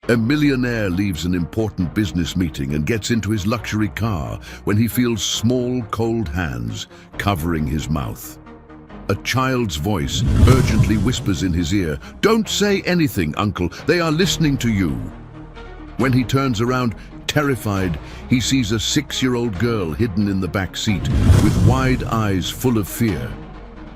A millionaire leaves an important business meeting and gets into his luxury car when he feels small, cold hands covering his mouth. A child's voice urgently whispers in his ear, "Don't say anything, uncle, they are listening to you." When he turns around, terrified, he sees a 6-year-old girl hidden in the back seat, with wide eyes full of fear.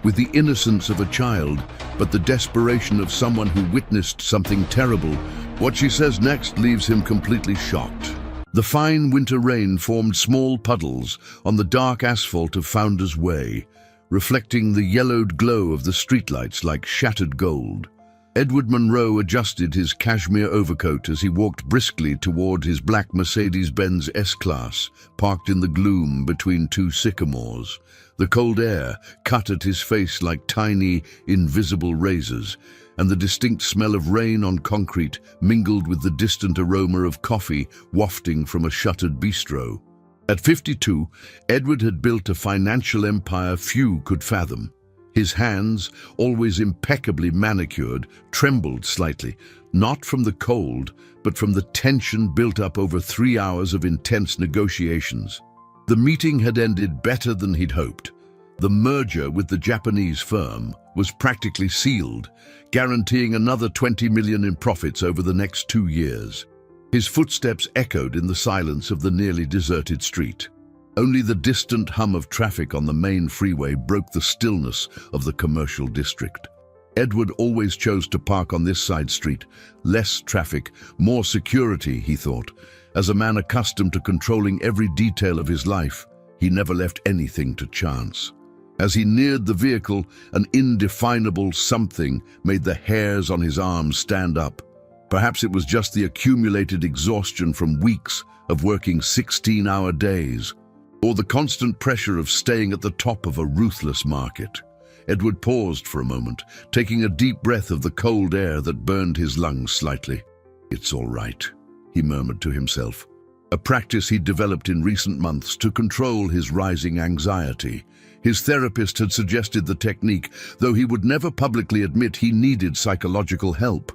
With the innocence of a child, but the desperation of someone who witnessed something terrible, what she says next leaves him completely shocked. The fine winter rain formed small puddles on the dark asphalt of Founder's Way, reflecting the yellowed glow of the streetlights like shattered gold. Edward Monroe adjusted his cashmere overcoat as he walked briskly toward his black Mercedes-Benz S-Class, parked in the gloom between two sycamores. The cold air cut at his face like tiny, invisible razors, and the distinct smell of rain on concrete mingled with the distant aroma of coffee wafting from a shuttered bistro. At 52, Edward had built a financial empire few could fathom. His hands, always impeccably manicured, trembled slightly, not from the cold, but from the tension built up over 3 hours of intense negotiations. The meeting had ended better than he'd hoped. The merger with the Japanese firm was practically sealed, guaranteeing another $20 million in profits over the next 2 years. His footsteps echoed in the silence of the nearly deserted street. Only the distant hum of traffic on the main freeway broke the stillness of the commercial district. Edward always chose to park on this side street. Less traffic, more security, he thought. As a man accustomed to controlling every detail of his life, he never left anything to chance. As he neared the vehicle, an indefinable something made the hairs on his arms stand up. Perhaps it was just the accumulated exhaustion from weeks of working 16-hour days, or the constant pressure of staying at the top of a ruthless market. Edward paused for a moment, taking a deep breath of the cold air that burned his lungs slightly. "It's all right," he murmured to himself, a practice he'd developed in recent months to control his rising anxiety. His therapist had suggested the technique, though he would never publicly admit he needed psychological help.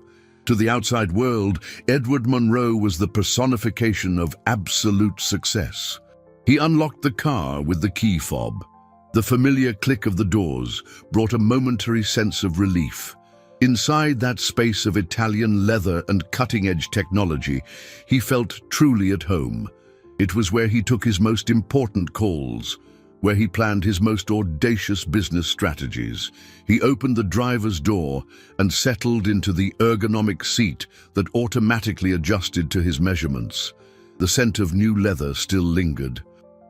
To the outside world, Edward Monroe was the personification of absolute success. He unlocked the car with the key fob. The familiar click of the doors brought a momentary sense of relief. Inside that space of Italian leather and cutting-edge technology, he felt truly at home. It was where he took his most important calls, where he planned his most audacious business strategies. He opened the driver's door and settled into the ergonomic seat that automatically adjusted to his measurements. The scent of new leather still lingered.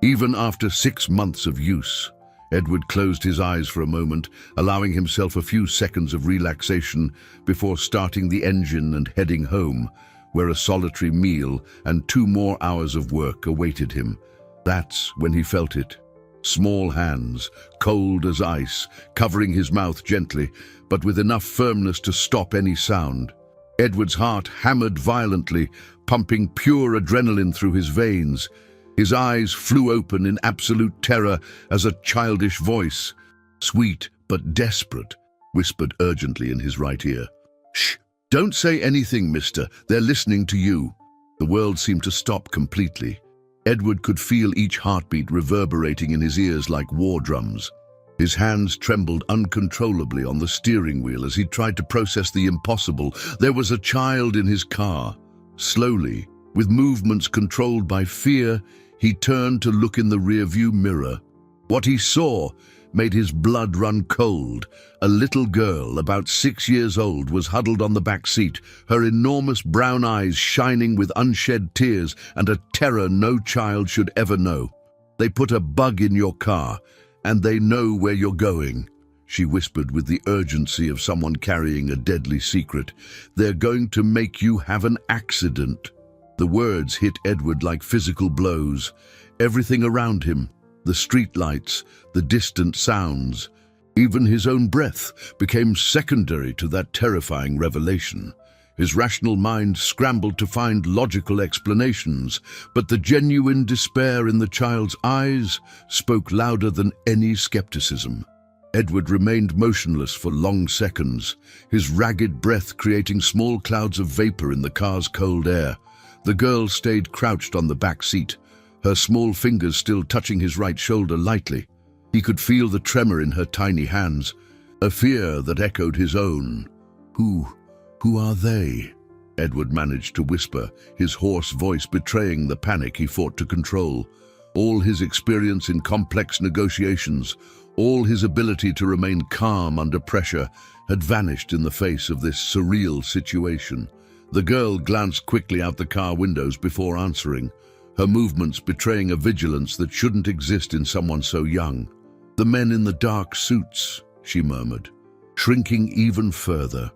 Even after 6 months of use, Edward closed his eyes for a moment, allowing himself a few seconds of relaxation before starting the engine and heading home, where a solitary meal and 2 more hours of work awaited him. That's when he felt it. Small hands, cold as ice, covering his mouth gently, but with enough firmness to stop any sound. Edward's heart hammered violently, pumping pure adrenaline through his veins. His eyes flew open in absolute terror as a childish voice, sweet but desperate, whispered urgently in his right ear. "Shh! Don't say anything, mister. They're listening to you." The world seemed to stop completely. Edward could feel each heartbeat reverberating in his ears like war drums. His hands trembled uncontrollably on the steering wheel as he tried to process the impossible. There was a child in his car. Slowly, with movements controlled by fear, he turned to look in the rearview mirror. What he saw made his blood run cold. A little girl, about 6 years old, was huddled on the back seat, her enormous brown eyes shining with unshed tears and a terror no child should ever know. "They put a bug in your car, and they know where you're going," she whispered with the urgency of someone carrying a deadly secret. "They're going to make you have an accident." The words hit Edward like physical blows. Everything around him, the streetlights, the distant sounds, even his own breath, became secondary to that terrifying revelation. His rational mind scrambled to find logical explanations, but the genuine despair in the child's eyes spoke louder than any skepticism. Edward remained motionless for long seconds, his ragged breath creating small clouds of vapor in the car's cold air. The girl stayed crouched on the back seat, her small fingers still touching his right shoulder lightly. He could feel the tremor in her tiny hands, a fear that echoed his own. Who are they? Edward managed to whisper, his hoarse voice betraying the panic he fought to control. All his experience in complex negotiations, all his ability to remain calm under pressure, had vanished in the face of this surreal situation. The girl glanced quickly out the car windows before answering, her movements betraying a vigilance that shouldn't exist in someone so young. "The men in the dark suits," she murmured, shrinking even further.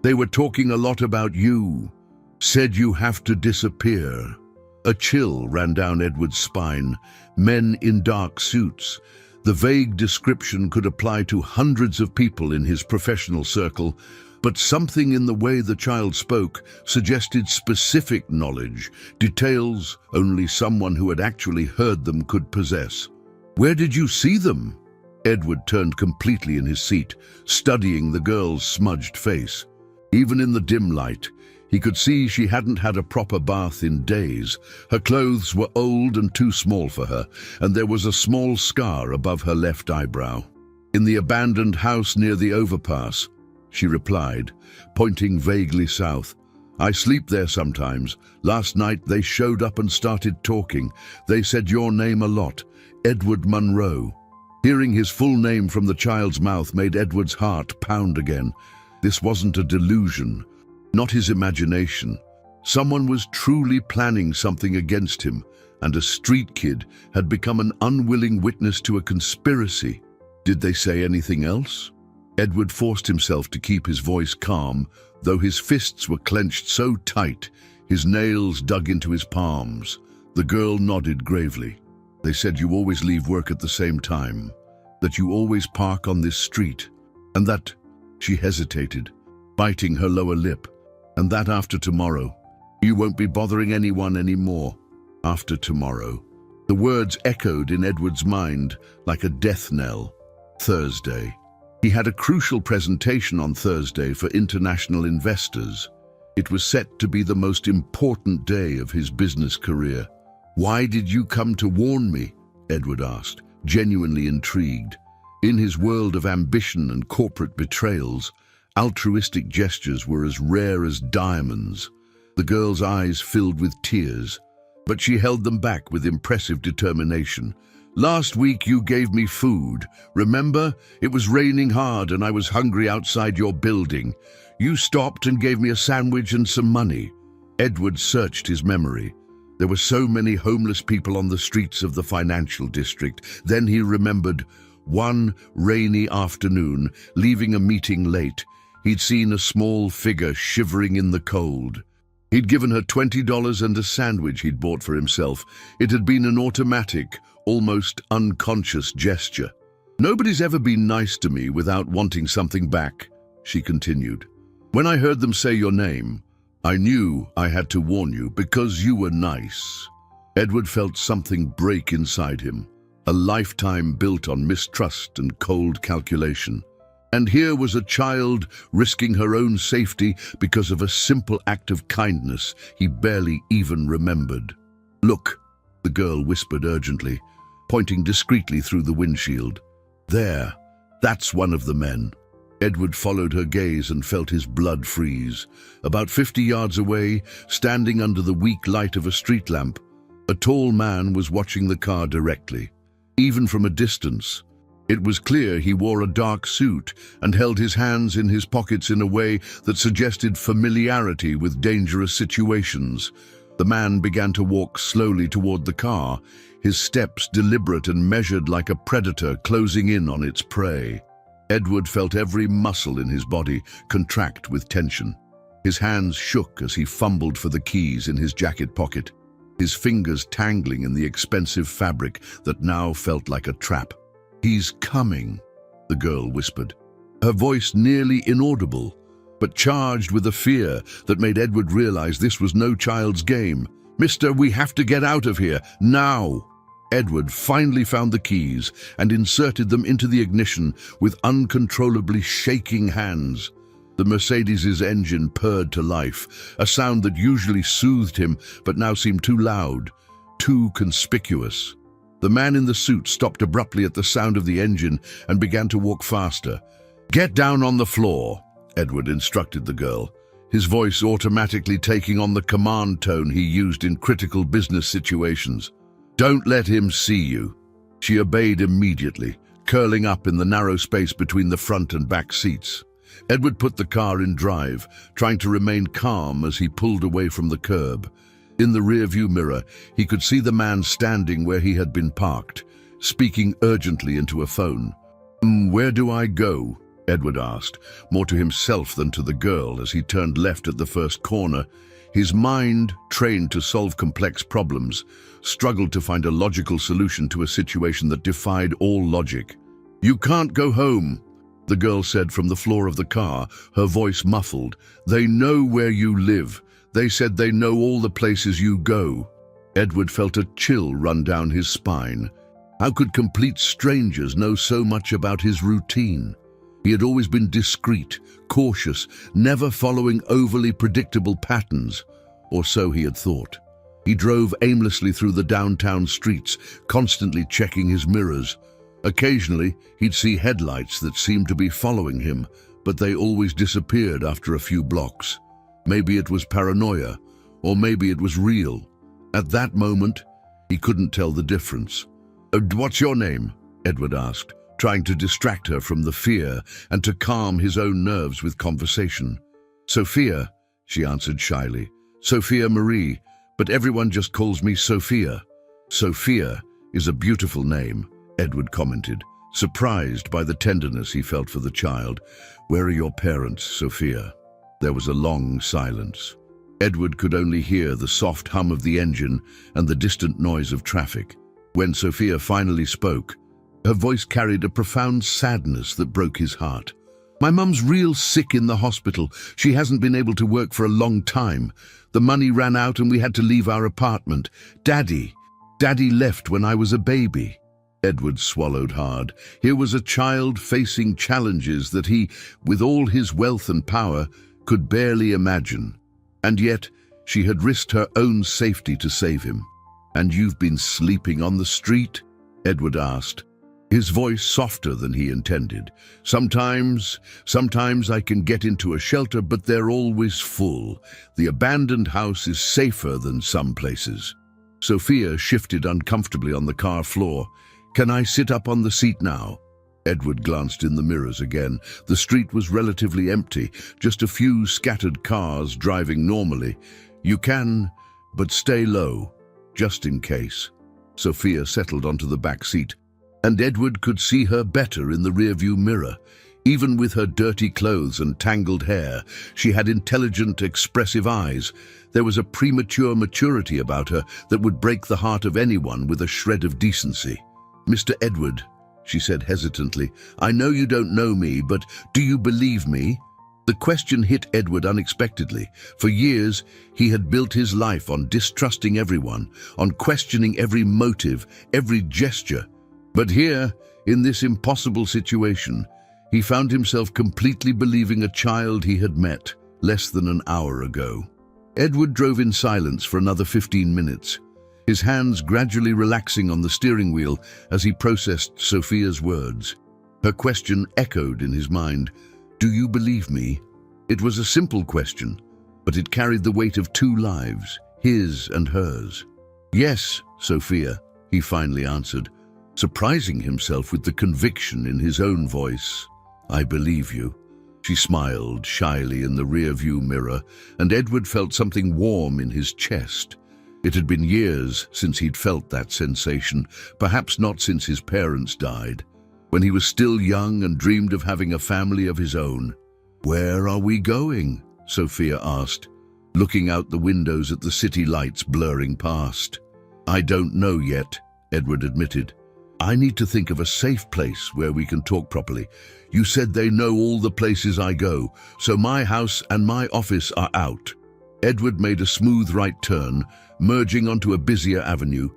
"They were talking a lot about you. Said you have to disappear." A chill ran down Edward's spine. Men in dark suits. The vague description could apply to hundreds of people in his professional circle, but something in the way the child spoke suggested specific knowledge, details only someone who had actually heard them could possess. "Where did you see them?" Edward turned completely in his seat, studying the girl's smudged face. Even in the dim light, he could see she hadn't had a proper bath in days. Her clothes were old and too small for her, and there was a small scar above her left eyebrow. "In the abandoned house near the overpass," she replied, pointing vaguely south. "I sleep there sometimes. Last night they showed up and started talking. They said your name a lot, Edward Monroe." Hearing his full name from the child's mouth made Edward's heart pound again. This wasn't a delusion, not his imagination. Someone was truly planning something against him, and a street kid had become an unwilling witness to a conspiracy. Did they say anything else? Edward forced himself to keep his voice calm, though his fists were clenched so tight, his nails dug into his palms. The girl nodded gravely. "They said you always leave work at the same time, that you always park on this street, and that—" She hesitated, biting her lower lip. "And that after tomorrow, you won't be bothering anyone anymore. After tomorrow." The words echoed in Edward's mind like a death knell. Thursday. He had a crucial presentation on Thursday for international investors. It was set to be the most important day of his business career. "Why did you come to warn me?" Edward asked, genuinely intrigued. In his world of ambition and corporate betrayals, altruistic gestures were as rare as diamonds. The girl's eyes filled with tears, but she held them back with impressive determination. "Last week you gave me food. Remember? It was raining hard and I was hungry outside your building. You stopped and gave me a sandwich and some money." Edward searched his memory. There were so many homeless people on the streets of the financial district. Then he remembered one rainy afternoon, leaving a meeting late. He'd seen a small figure shivering in the cold. He'd given her $20 and a sandwich he'd bought for himself. It had been an automatic, almost unconscious gesture. "Nobody's ever been nice to me without wanting something back," she continued. "When I heard them say your name, I knew I had to warn you because you were nice." Edward felt something break inside him, a lifetime built on mistrust and cold calculation. And here was a child risking her own safety because of a simple act of kindness he barely even remembered. "Look," the girl whispered urgently, pointing discreetly through the windshield. "There, that's one of the men." Edward followed her gaze and felt his blood freeze. About 50 yards away, standing under the weak light of a street lamp, a tall man was watching the car directly. Even from a distance, it was clear he wore a dark suit and held his hands in his pockets in a way that suggested familiarity with dangerous situations. The man began to walk slowly toward the car, his steps deliberate and measured like a predator closing in on its prey. Edward felt every muscle in his body contract with tension. His hands shook as he fumbled for the keys in his jacket pocket, his fingers tangling in the expensive fabric that now felt like a trap. "He's coming," the girl whispered, her voice nearly inaudible, but charged with a fear that made Edward realize this was no child's game. "Mister, we have to get out of here, now!" Edward finally found the keys and inserted them into the ignition with uncontrollably shaking hands. The Mercedes's engine purred to life, a sound that usually soothed him but now seemed too loud, too conspicuous. The man in the suit stopped abruptly at the sound of the engine and began to walk faster. "Get down on the floor," Edward instructed the girl, his voice automatically taking on the command tone he used in critical business situations. "Don't let him see you." She obeyed immediately, curling up in the narrow space between the front and back seats. Edward put the car in drive, trying to remain calm as he pulled away from the curb. In the rearview mirror, he could see the man standing where he had been parked, speaking urgently into a phone. "Where do I go?" Edward asked, more to himself than to the girl as he turned left at the first corner. His mind, trained to solve complex problems, struggled to find a logical solution to a situation that defied all logic. "You can't go home," the girl said from the floor of the car, her voice muffled. "They know where you live. They said they know all the places you go." Edward felt a chill run down his spine. How could complete strangers know so much about his routine? He had always been discreet, cautious, never following overly predictable patterns, or so he had thought. He drove aimlessly through the downtown streets, constantly checking his mirrors. Occasionally, he'd see headlights that seemed to be following him, but they always disappeared after a few blocks. Maybe it was paranoia, or maybe it was real. At that moment, he couldn't tell the difference. "What's your name?" Edward asked, trying to distract her from the fear and to calm his own nerves with conversation. "Sophia," she answered shyly. "Sophia Marie, but everyone just calls me Sophia." "Sophia is a beautiful name," Edward commented, surprised by the tenderness he felt for the child. "Where are your parents, Sophia?" There was a long silence. Edward could only hear the soft hum of the engine and the distant noise of traffic. When Sophia finally spoke, her voice carried a profound sadness that broke his heart. "My mum's real sick in the hospital. She hasn't been able to work for a long time. The money ran out and we had to leave our apartment. Daddy left when I was a baby." Edward swallowed hard. Here was a child facing challenges that he, with all his wealth and power, could barely imagine. And yet, she had risked her own safety to save him. "And you've been sleeping on the street?" Edward asked, his voice softer than he intended. Sometimes I can get into a shelter, but they're always full. The abandoned house is safer than some places." Sophia shifted uncomfortably on the car floor. "Can I sit up on the seat now?" Edward glanced in the mirrors again. The street was relatively empty, just a few scattered cars driving normally. "You can, but stay low, just in case." Sophia settled onto the back seat, and Edward could see her better in the rearview mirror. Even with her dirty clothes and tangled hair, she had intelligent, expressive eyes. There was a premature maturity about her that would break the heart of anyone with a shred of decency. "Mr. Edward," she said hesitantly, "I know you don't know me, but do you believe me?" The question hit Edward unexpectedly. For years, he had built his life on distrusting everyone, on questioning every motive, every gesture. But here, in this impossible situation, he found himself completely believing a child he had met less than an hour ago. Edward drove in silence for another 15 minutes, his hands gradually relaxing on the steering wheel as he processed Sophia's words. Her question echoed in his mind. "Do you believe me?" It was a simple question, but it carried the weight of two lives, his and hers. "Yes, Sophia," he finally answered, surprising himself with the conviction in his own voice. "I believe you." She smiled shyly in the rearview mirror, and Edward felt something warm in his chest. It had been years since he'd felt that sensation, perhaps not since his parents died, when he was still young and dreamed of having a family of his own. "Where are we going?" Sophia asked, looking out the windows at the city lights blurring past. "I don't know yet," Edward admitted. "I need to think of a safe place where we can talk properly. You said they know all the places I go, so my house and my office are out." Edward made a smooth right turn, merging onto a busier avenue.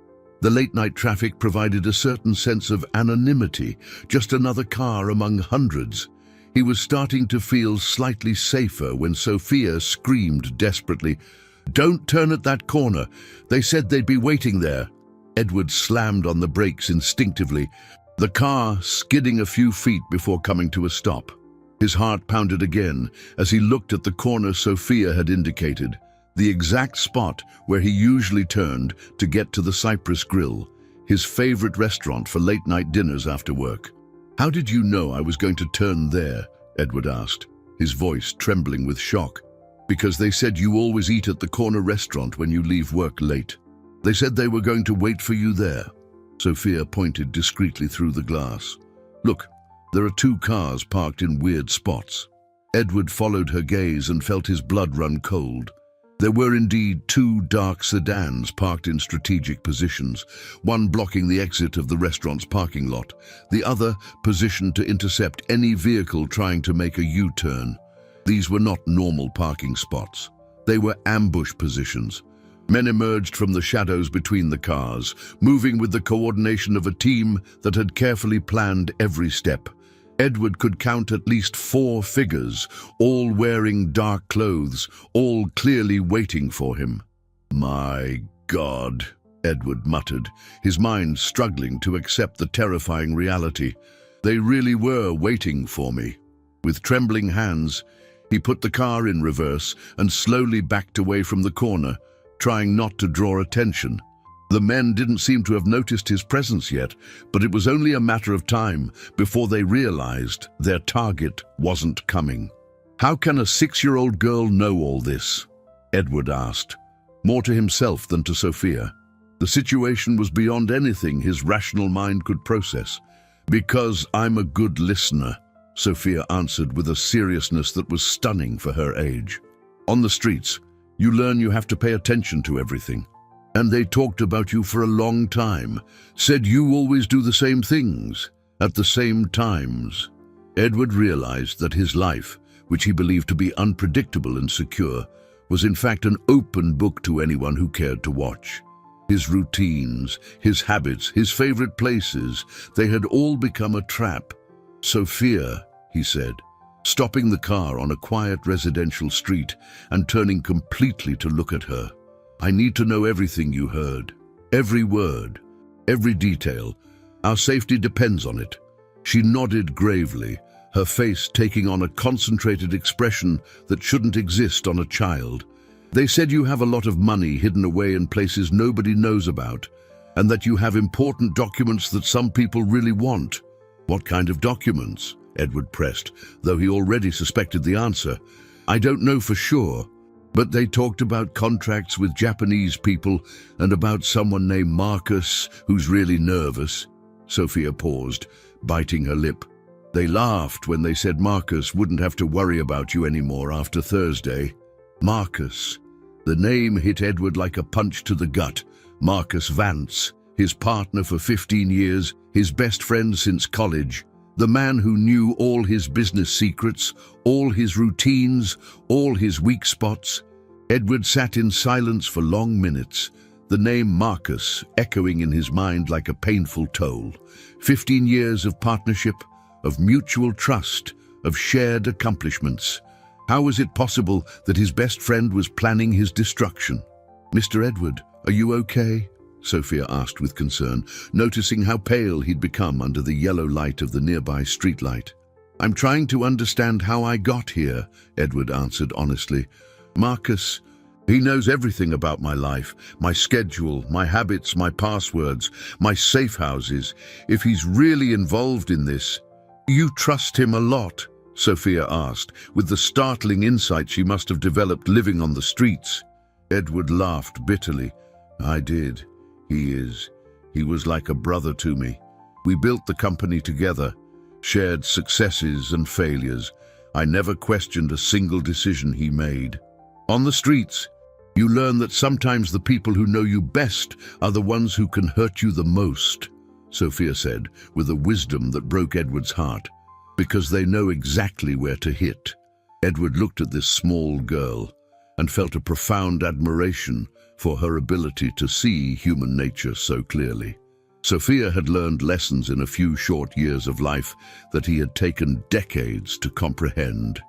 The late-night traffic provided a certain sense of anonymity, just another car among hundreds. He was starting to feel slightly safer when Sophia screamed desperately, "Don't turn at that corner. They said they'd be waiting there." Edward slammed on the brakes instinctively, the car skidding a few feet before coming to a stop. His heart pounded again as he looked at the corner Sophia had indicated, the exact spot where he usually turned to get to the Cypress Grill, his favorite restaurant for late-night dinners after work. "How did you know I was going to turn there?" Edward asked, his voice trembling with shock. "Because they said you always eat at the corner restaurant when you leave work late. They said they were going to wait for you there." Sophia pointed discreetly through the glass. "Look, there are 2 cars parked in weird spots." Edward followed her gaze and felt his blood run cold. There were indeed 2 dark sedans parked in strategic positions, one blocking the exit of the restaurant's parking lot, the other positioned to intercept any vehicle trying to make a U-turn. These were not normal parking spots. They were ambush positions. Men emerged from the shadows between the cars, moving with the coordination of a team that had carefully planned every step. Edward could count at least 4 figures, all wearing dark clothes, all clearly waiting for him. "My God," Edward muttered, his mind struggling to accept the terrifying reality. They really were waiting for me. With trembling hands, he put the car in reverse and slowly backed away from the corner, trying not to draw attention. The men didn't seem to have noticed his presence yet, but it was only a matter of time before they realized their target wasn't coming. "How can a 6-year-old girl know all this?" Edward asked, more to himself than to Sophia. The situation was beyond anything his rational mind could process. "Because I'm a good listener," Sophia answered with a seriousness that was stunning for her age. "On the streets, you learn you have to pay attention to everything. And they talked about you for a long time, said you always do the same things, at the same times." Edward realized that his life, which he believed to be unpredictable and secure, was in fact an open book to anyone who cared to watch. His routines, his habits, his favorite places, they had all become a trap. "Sophia," he said, stopping the car on a quiet residential street and turning completely to look at her. "I need to know everything you heard. Every word, every detail. Our safety depends on it." She nodded gravely, her face taking on a concentrated expression that shouldn't exist on a child. "They said you have a lot of money hidden away in places nobody knows about, and that you have important documents that some people really want." "What kind of documents?" Edward pressed, though he already suspected the answer. "I don't know for sure, but they talked about contracts with Japanese people and about someone named Marcus who's really nervous." Sophia paused, biting her lip. "They laughed when they said Marcus wouldn't have to worry about you anymore after Thursday." Marcus. The name hit Edward like a punch to the gut. Marcus Vance, his partner for 15 years, his best friend since college. The man who knew all his business secrets, all his routines, all his weak spots. Edward sat in silence for long minutes, the name Marcus echoing in his mind like a painful toll. 15 years of partnership, of mutual trust, of shared accomplishments. How was it possible that his best friend was planning his destruction? "Mr. Edward, are you okay?" Sophia asked with concern, noticing how pale he'd become under the yellow light of the nearby streetlight. "I'm trying to understand how I got here," Edward answered honestly. "Marcus, he knows everything about my life, my schedule, my habits, my passwords, my safe houses. If he's really involved in this—" "You trust him a lot?" Sophia asked, with the startling insight she must have developed living on the streets. Edward laughed bitterly. "I did. He was like a brother to me. We built the company together, shared successes and failures. I never questioned a single decision he made." On the streets, you learn that sometimes the people who know you best are the ones who can hurt you the most, Sophia said, with a wisdom that broke Edward's heart, because they know exactly where to hit. Edward looked at this small girl, and felt a profound admiration for her ability to see human nature so clearly. Sophia had learned lessons in a few short years of life that he had taken decades to comprehend.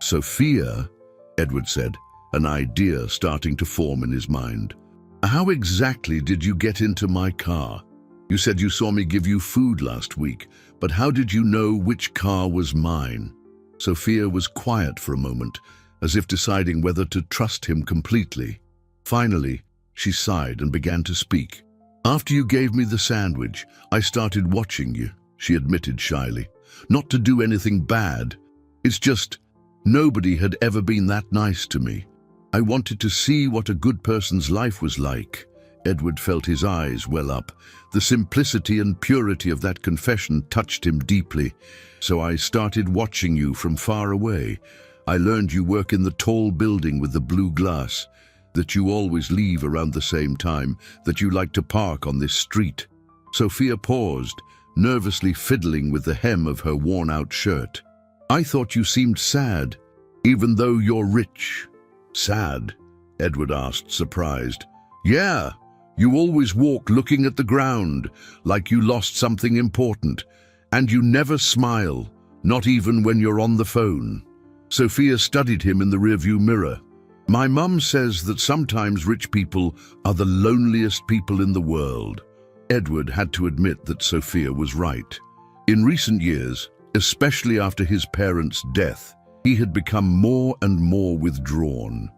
"Sophia," Edward said, an idea starting to form in his mind. "How exactly did you get into my car? You said you saw me give you food last week, but how did you know which car was mine?" Sophia was quiet for a moment, as if deciding whether to trust him completely. Finally, she sighed and began to speak. "After you gave me the sandwich, I started watching you," she admitted shyly. "Not to do anything bad. It's just, nobody had ever been that nice to me. I wanted to see what a good person's life was like." Edward felt his eyes well up. The simplicity and purity of that confession touched him deeply. "So I started watching you from far away. I learned you work in the tall building with the blue glass, that you always leave around the same time, that you like to park on this street." Sophia paused, nervously fiddling with the hem of her worn-out shirt. "I thought you seemed sad, even though you're rich." "Sad?" Edward asked, surprised. "Yeah, you always walk looking at the ground, like you lost something important, and you never smile, not even when you're on the phone." Sophia studied him in the rearview mirror. "My mum says that sometimes rich people are the loneliest people in the world." Edward had to admit that Sophia was right. In recent years, especially after his parents' death, he had become more and more withdrawn.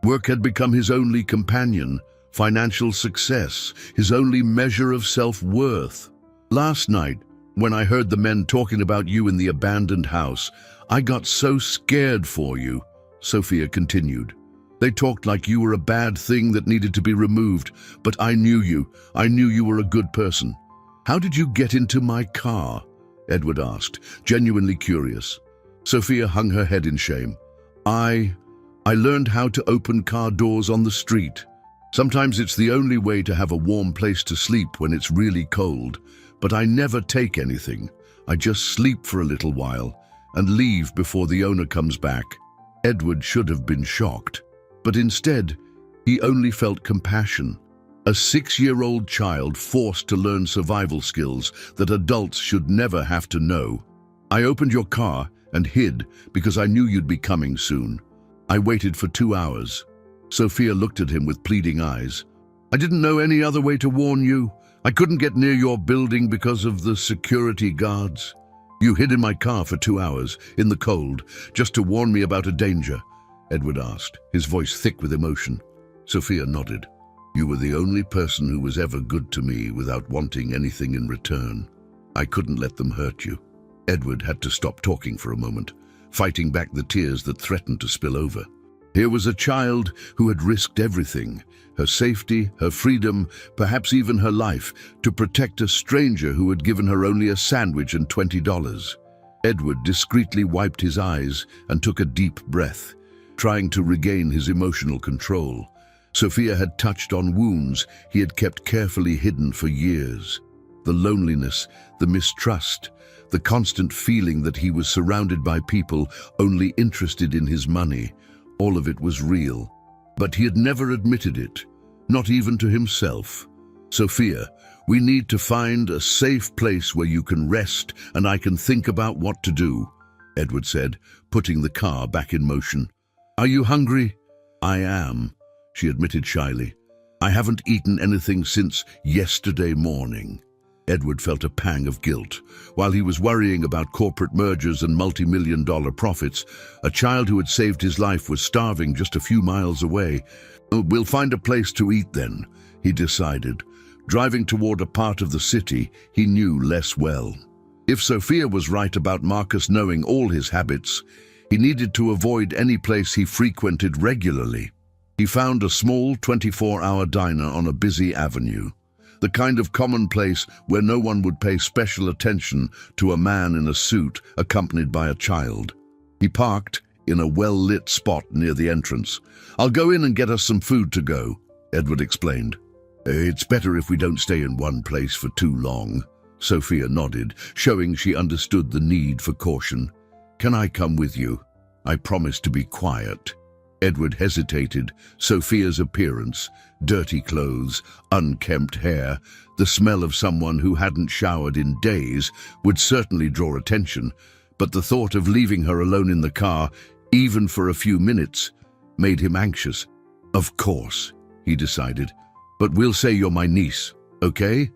Work had become his only companion, financial success, his only measure of self-worth. "Last night, when I heard the men talking about you in the abandoned house, I got so scared for you," Sophia continued. "They talked like you were a bad thing that needed to be removed, but I knew you. I knew you were a good person." "How did you get into my car?" Edward asked, genuinely curious. Sophia hung her head in shame. I learned how to open car doors on the street. Sometimes it's the only way to have a warm place to sleep when it's really cold, but I never take anything. I just sleep for a little while and leave before the owner comes back." Edward should have been shocked, but instead, he only felt compassion. A 6-year-old child forced to learn survival skills that adults should never have to know. "I opened your car and hid because I knew you'd be coming soon. I waited for 2 hours. Sophia looked at him with pleading eyes. "I didn't know any other way to warn you. I couldn't get near your building because of the security guards. You hid in my car for 2 hours, in the cold, just to warn me about a danger," Edward asked, his voice thick with emotion. Sophia nodded. "You were the only person who was ever good to me without wanting anything in return. I couldn't let them hurt you." Edward had to stop talking for a moment, fighting back the tears that threatened to spill over. Here was a child who had risked everything, her safety, her freedom, perhaps even her life, to protect a stranger who had given her only a sandwich and $20. Edward discreetly wiped his eyes and took a deep breath, trying to regain his emotional control. Sophia had touched on wounds he had kept carefully hidden for years. The loneliness, the mistrust, the constant feeling that he was surrounded by people only interested in his money. All of it was real, but he had never admitted it, not even to himself. "Sophia, we need to find a safe place where you can rest and I can think about what to do," Edward said, putting the car back in motion. "Are you hungry?" "I am," she admitted shyly. "I haven't eaten anything since yesterday morning." Edward felt a pang of guilt. While he was worrying about corporate mergers and multi-million-dollar profits, a child who had saved his life was starving just a few miles away. "We'll find a place to eat then," he decided, driving toward a part of the city he knew less well. If Sophia was right about Marcus knowing all his habits, he needed to avoid any place he frequented regularly. He found a small 24-hour diner on a busy avenue, the kind of common place where no one would pay special attention to a man in a suit accompanied by a child. He parked in a well-lit spot near the entrance. "I'll go in and get us some food to go," Edward explained. "It's better if we don't stay in one place for too long," Sophia nodded, showing she understood the need for caution. "Can I come with you? I promise to be quiet." Edward hesitated. Sophia's appearance, dirty clothes, unkempt hair, the smell of someone who hadn't showered in days would certainly draw attention, but the thought of leaving her alone in the car, even for a few minutes, made him anxious. Of course, he decided, but we'll say you're my niece, okay?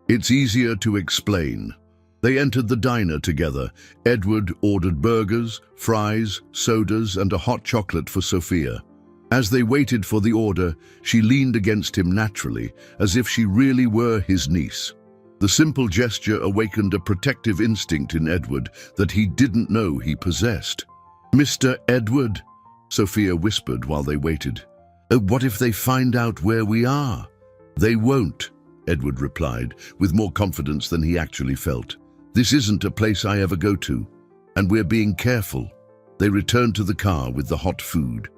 It's easier to explain. They entered the diner together. Edward ordered burgers, fries, sodas, and a hot chocolate for Sophia. As they waited for the order, she leaned against him naturally, as if she really were his niece. The simple gesture awakened a protective instinct in Edward that he didn't know he possessed. "Mr. Edward," Sophia whispered while they waited. "What if they find out where we are?" "They won't," Edward replied, with more confidence than he actually felt. "This isn't a place I ever go to, and we're being careful." They returned to the car with the hot food.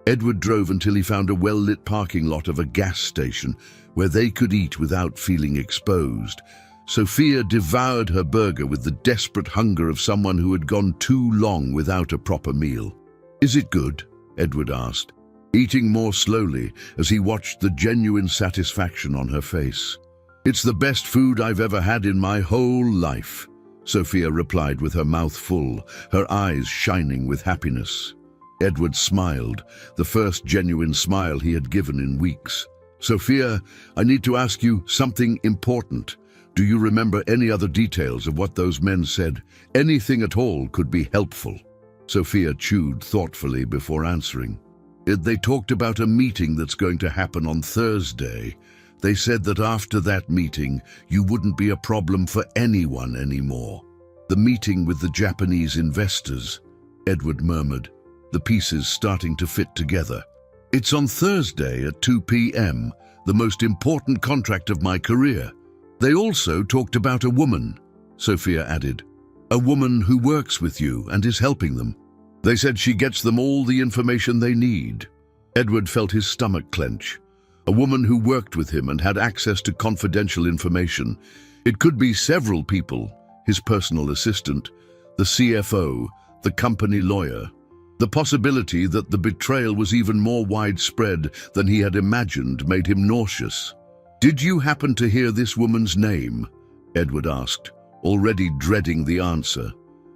Edward drove until he found a well-lit parking lot of a gas station where they could eat without feeling exposed. Sophia devoured her burger with the desperate hunger of someone who had gone too long without a proper meal. "Is it good?" Edward asked, eating more slowly as he watched the genuine satisfaction on her face. "It's the best food I've ever had in my whole life," Sophia replied with her mouth full, her eyes shining with happiness. Edward smiled, the first genuine smile he had given in weeks. "Sophia, I need to ask you something important. Do you remember any other details of what those men said? Anything at all could be helpful." Sophia chewed thoughtfully before answering. "They talked about a meeting that's going to happen on Thursday. They said that after that meeting, you wouldn't be a problem for anyone anymore." "The meeting with the Japanese investors," Edward murmured, the pieces starting to fit together. "It's on Thursday at 2 p.m., the most important contract of my career. They also talked about a woman," Sophia added. "A woman who works with you and is helping them. They said she gets them all the information they need." Edward felt his stomach clench. A woman who worked with him and had access to confidential information. It could be several people: his personal assistant, the CFO, the company lawyer. The possibility that the betrayal was even more widespread than he had imagined made him nauseous. "Did you happen to hear this woman's name?" Edward asked, already dreading the answer.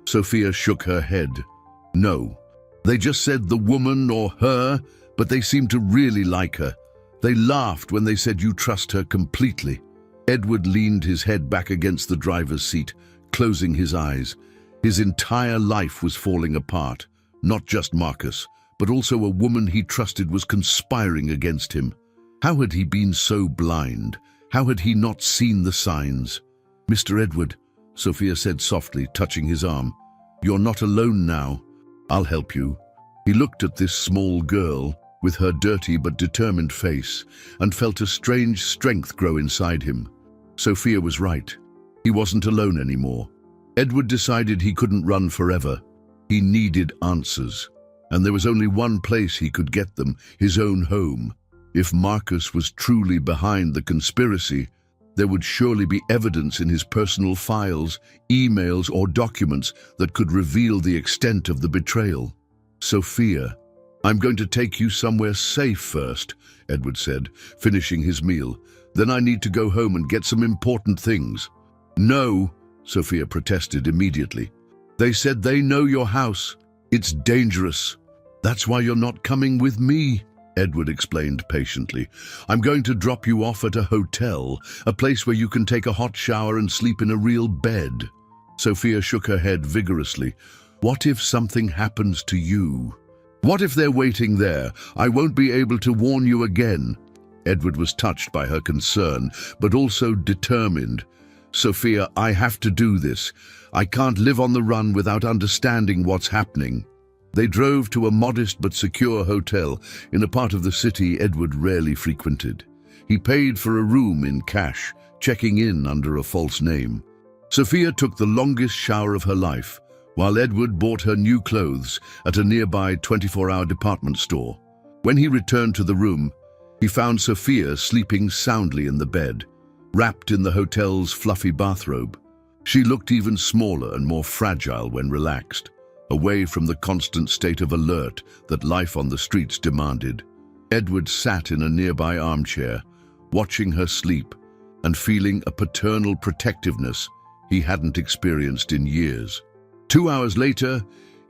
Sophia shook her head. "No. They just said the woman or her, but they seemed to really like her. They laughed when they said you trust her completely." Edward leaned his head back against the driver's seat, closing his eyes. His entire life was falling apart. Not just Marcus, but also a woman he trusted was conspiring against him. How had he been so blind? How had he not seen the signs? "Mr. Edward," Sophia said softly, touching his arm. "You're not alone now. I'll help you." He looked at this small girl, with her dirty but determined face, and felt a strange strength grow inside him. Sophia was right. He wasn't alone anymore. Edward decided he couldn't run forever. He needed answers, and there was only one place he could get them: his own home. If Marcus was truly behind the conspiracy, there would surely be evidence in his personal files, emails, or documents that could reveal the extent of the betrayal. "Sophia, I'm going to take you somewhere safe first," Edward said, finishing his meal. "Then I need to go home and get some important things." "No," Sophia protested immediately. "They said they know your house. It's dangerous." "That's why you're not coming with me," Edward explained patiently. "I'm going to drop you off at a hotel, a place where you can take a hot shower and sleep in a real bed." Sophia shook her head vigorously. "What if something happens to you? What if they're waiting there? I won't be able to warn you again." Edward was touched by her concern, but also determined. "Sophia, I have to do this. I can't live on the run without understanding what's happening." They drove to a modest but secure hotel in a part of the city Edward rarely frequented. He paid for a room in cash, checking in under a false name. Sophia took the longest shower of her life, while Edward bought her new clothes at a nearby 24-hour department store. When he returned to the room, he found Sophia sleeping soundly in the bed, wrapped in the hotel's fluffy bathrobe. She looked even smaller and more fragile when relaxed. away from the constant state of alert that life on the streets demanded. Edward sat in a nearby armchair, watching her sleep and feeling a paternal protectiveness he hadn't experienced in years. 2 hours later,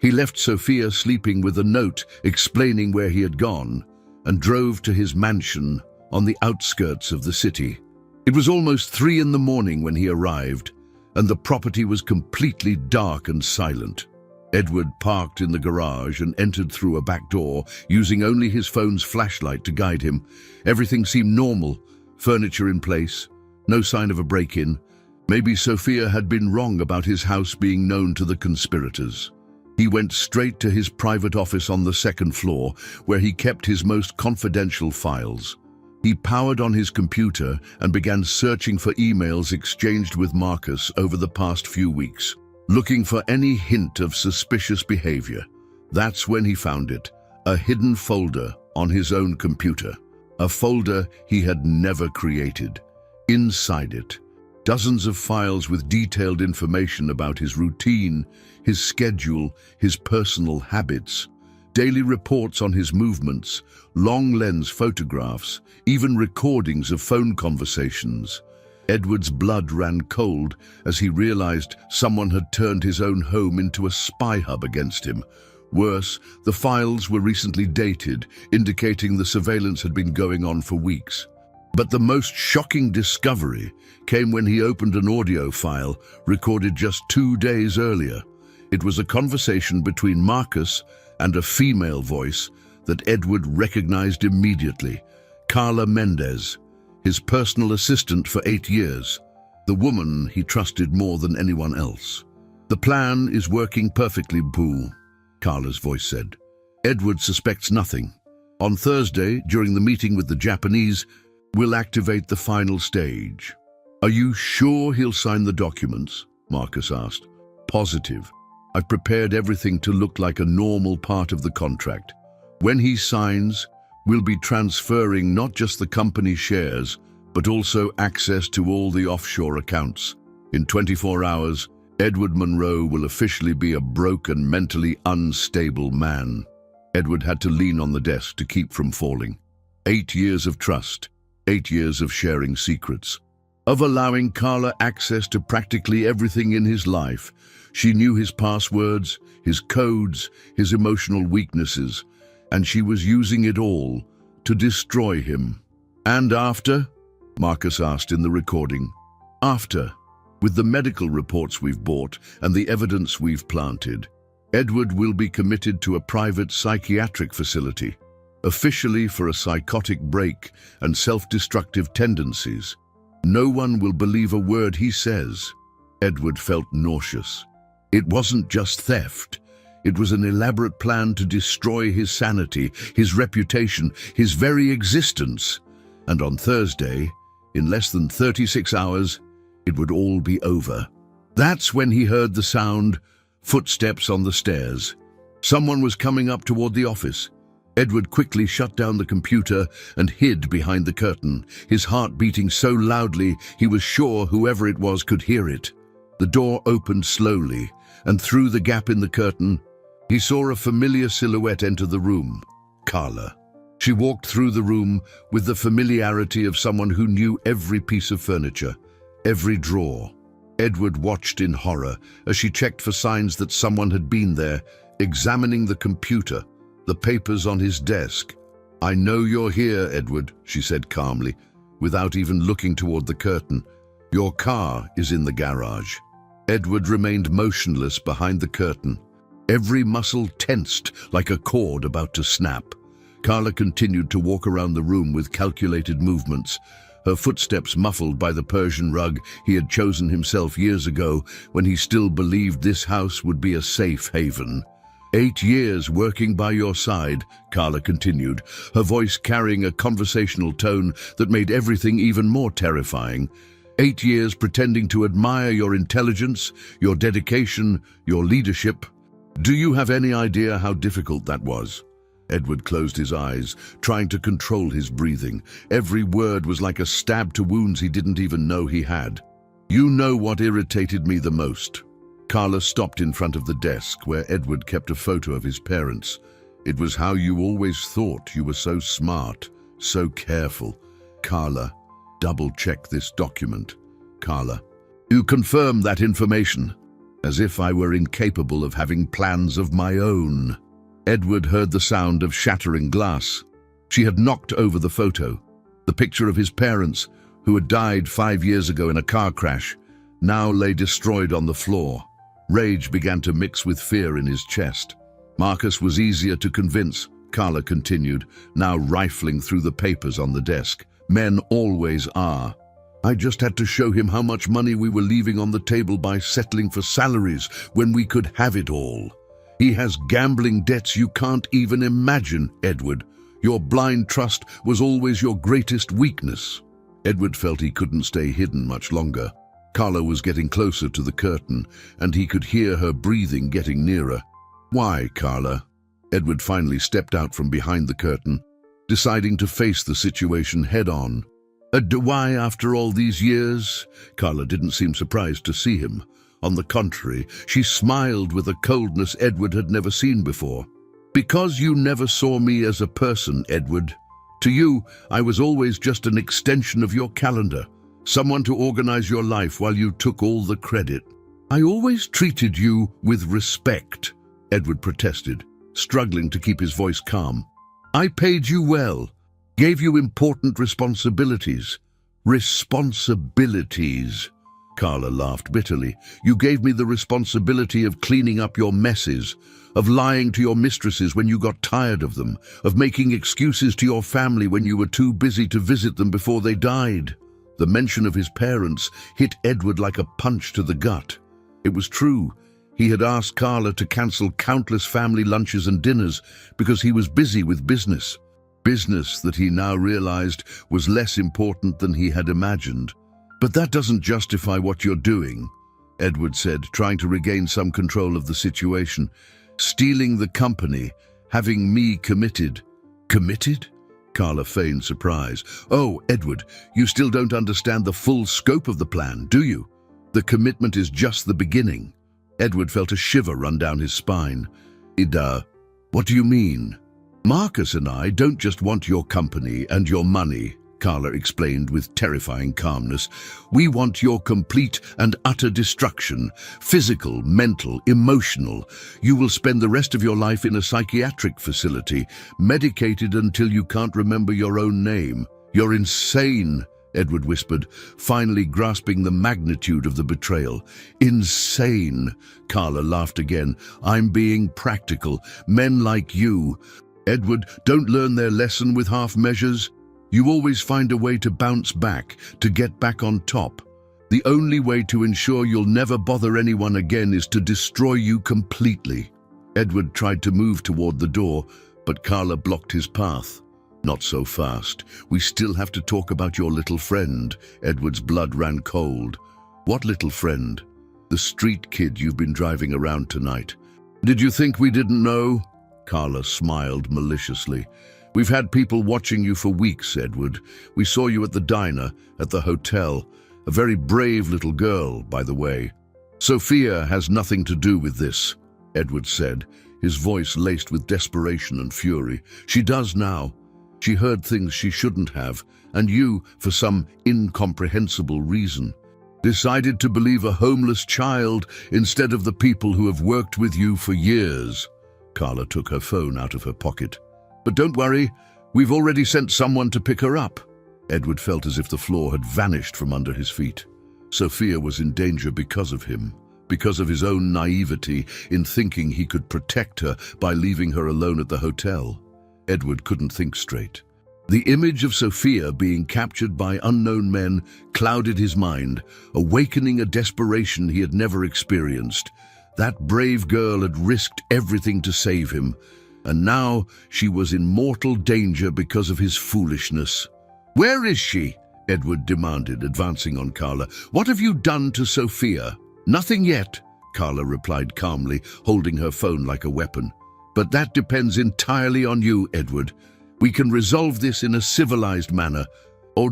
he left Sophia sleeping with a note explaining where he had gone and drove to his mansion on the outskirts of the city. It was almost 3 in the morning when he arrived, and the property was completely dark and silent. Edward parked in the garage and entered through a back door, using only his phone's flashlight to guide him. Everything seemed normal, furniture in place, no sign of a break-in. Maybe Sophia had been wrong about his house being known to the conspirators. He went straight to his private office on the 2nd floor, where he kept his most confidential files. He powered on his computer and began searching for emails exchanged with Marcus over the past few weeks, looking for any hint of suspicious behavior. That's when he found it, a hidden folder on his own computer, a folder he had never created. Inside it, dozens of files with detailed information about his routine, his schedule, his personal habits, daily reports on his movements, long-lens photographs, even recordings of phone conversations. Edward's blood ran cold as he realized someone had turned his own home into a spy hub against him. Worse, the files were recently dated, indicating the surveillance had been going on for weeks. But the most shocking discovery came when he opened an audio file recorded just 2 days earlier. It was a conversation between Marcus and a female voice that Edward recognized immediately, Carla Mendez, his personal assistant for 8 years, the woman he trusted more than anyone else. "The plan is working perfectly, Boo," Carla's voice said. "Edward suspects nothing. On Thursday, during the meeting with the Japanese, we'll activate the final stage." "Are you sure he'll sign the documents?" Marcus asked. "Positive. I've prepared everything to look like a normal part of the contract. When he signs, we'll be transferring not just the company shares, but also access to all the offshore accounts. In 24 hours, Edward Monroe will officially be a broken, mentally unstable man." Edward had to lean on the desk to keep from falling. 8 years of trust, 8 years of sharing secrets, of allowing Carla access to practically everything in his life. She knew his passwords, his codes, his emotional weaknesses, and she was using it all to destroy him. "And after?" Marcus asked in the recording. "After, with the medical reports we've bought and the evidence we've planted, Edward will be committed to a private psychiatric facility, officially for a psychotic break and self-destructive tendencies. No one will believe a word he says." Edward felt nauseous. It wasn't just theft. It was an elaborate plan to destroy his sanity, his reputation, his very existence. And on Thursday, in less than 36 hours, it would all be over. That's when he heard the sound, footsteps on the stairs. Someone was coming up toward the office. Edward quickly shut down the computer and hid behind the curtain, his heart beating so loudly he was sure whoever it was could hear it. The door opened slowly, and through the gap in the curtain, he saw a familiar silhouette enter the room, Carla. She walked through the room with the familiarity of someone who knew every piece of furniture, every drawer. Edward watched in horror as she checked for signs that someone had been there, examining the computer, the papers on his desk. "I know you're here, Edward," she said calmly, without even looking toward the curtain. "Your car is in the garage." Edward remained motionless behind the curtain, every muscle tensed like a cord about to snap. Carla continued to walk around the room with calculated movements, her footsteps muffled by the Persian rug he had chosen himself years ago when he still believed this house would be a safe haven. 8 years working by your side," Carla continued, her voice carrying a conversational tone that made everything even more terrifying. 8 years pretending to admire your intelligence, your dedication, your leadership. Do you have any idea how difficult that was?" Edward closed his eyes, trying to control his breathing. Every word was like a stab to wounds he didn't even know he had. "You know what irritated me the most? Carla stopped in front of the desk where Edward kept a photo of his parents. It was how you always thought you were so smart, so careful. Carla, double-check this document. Carla, you confirm that information, as if I were incapable of having plans of my own. Edward heard the sound of shattering glass. She had knocked over the photo. The picture of his parents, who had died 5 years ago in a car crash, now lay destroyed on the floor. Rage began to mix with fear in his chest. Marcus was easier to convince, Carla continued, now rifling through the papers on the desk. Men always are. I just had to show him how much money we were leaving on the table by settling for salaries when we could have it all. He has gambling debts you can't even imagine, Edward. Your blind trust was always your greatest weakness. Edward felt he couldn't stay hidden much longer. Carla was getting closer to the curtain, and he could hear her breathing getting nearer. Why, Carla? Edward finally stepped out from behind the curtain, deciding to face the situation head-on. Why, after all these years? Carla didn't seem surprised to see him. On the contrary, she smiled with a coldness Edward had never seen before. Because you never saw me as a person, Edward. To you, I was always just an extension of your calendar, someone to organize your life while you took all the credit. I always treated you with respect, Edward protested, struggling to keep his voice calm. I paid you well, gave you important responsibilities. Responsibilities. Carla laughed bitterly. You gave me the responsibility of cleaning up your messes, of lying to your mistresses when you got tired of them, of making excuses to your family when you were too busy to visit them before they died. The mention of his parents hit Edward like a punch to the gut. It was true. He had asked Carla to cancel countless family lunches and dinners because he was busy with business. Business that he now realized was less important than he had imagined. But that doesn't justify what you're doing, Edward said, trying to regain some control of the situation. Stealing the company, having me committed. Committed? Carla feigned surprise. Oh, Edward, you still don't understand the full scope of the plan, do you? The commitment is just the beginning. Edward felt a shiver run down his spine. What do you mean? Marcus and I don't just want your company and your money, Carla explained with terrifying calmness. We want your complete and utter destruction, physical, mental, emotional. You will spend the rest of your life in a psychiatric facility, medicated until you can't remember your own name. You're insane, Edward whispered, finally grasping the magnitude of the betrayal. Insane, Carla laughed again. I'm being practical. Men like you, Edward, don't learn their lesson with half measures. You always find a way to bounce back, to get back on top. The only way to ensure you'll never bother anyone again is to destroy you completely. Edward tried to move toward the door, but Carla blocked his path. Not so fast. We still have to talk about your little friend. Edward's blood ran cold. What little friend? The street kid you've been driving around tonight. Did you think we didn't know? Carla smiled maliciously. We've had people watching you for weeks, Edward. We saw you at the diner, at the hotel. A very brave little girl, by the way. Sophia has nothing to do with this, Edward said, his voice laced with desperation and fury. She does now. She heard things she shouldn't have, and you, for some incomprehensible reason, decided to believe a homeless child instead of the people who have worked with you for years. Carla took her phone out of her pocket. But don't worry, we've already sent someone to pick her up. Edward felt as if the floor had vanished from under his feet. Sophia was in danger because of him, because of his own naivety in thinking he could protect her by leaving her alone at the hotel. Edward couldn't think straight. The image of Sophia being captured by unknown men clouded his mind, awakening a desperation he had never experienced. That brave girl had risked everything to save him, and now she was in mortal danger because of his foolishness. Where is she? Edward demanded, advancing on Carla. What have you done to Sophia? Nothing yet, Carla replied calmly, holding her phone like a weapon. But that depends entirely on you, Edward. We can resolve this in a civilized manner. Or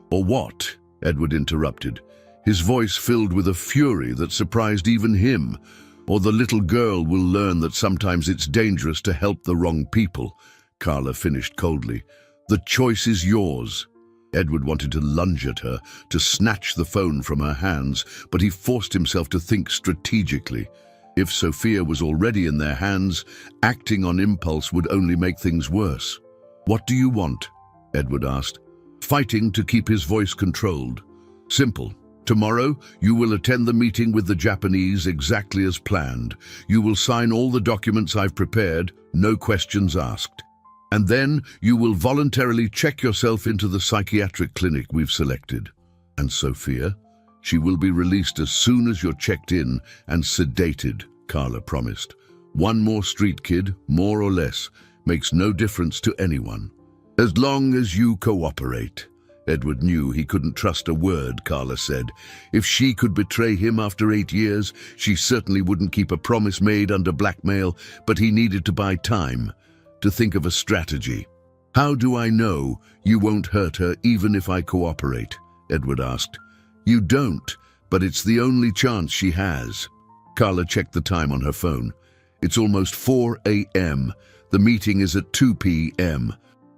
what? Edward interrupted, his voice filled with a fury that surprised even him. "Or the little girl will learn that sometimes it's dangerous to help the wrong people," Carla finished coldly. "The choice is yours." Edward wanted to lunge at her, to snatch the phone from her hands, but he forced himself to think strategically. If Sophia was already in their hands, acting on impulse would only make things worse. "What do you want?" Edward asked, fighting to keep his voice controlled. "Simple. Tomorrow, you will attend the meeting with the Japanese exactly as planned. You will sign all the documents I've prepared, no questions asked. And then you will voluntarily check yourself into the psychiatric clinic we've selected. And Sophia, she will be released as soon as you're checked in and sedated," Carla promised. "One more street kid, more or less, makes no difference to anyone. As long as you cooperate." Edward knew he couldn't trust a word Carla said. If she could betray him after 8 years, she certainly wouldn't keep a promise made under blackmail, but he needed to buy time, to think of a strategy. "How do I know you won't hurt her even if I cooperate?" Edward asked. "You don't, but it's the only chance she has." Carla checked the time on her phone. "It's almost 4 a.m. The meeting is at 2 p.m.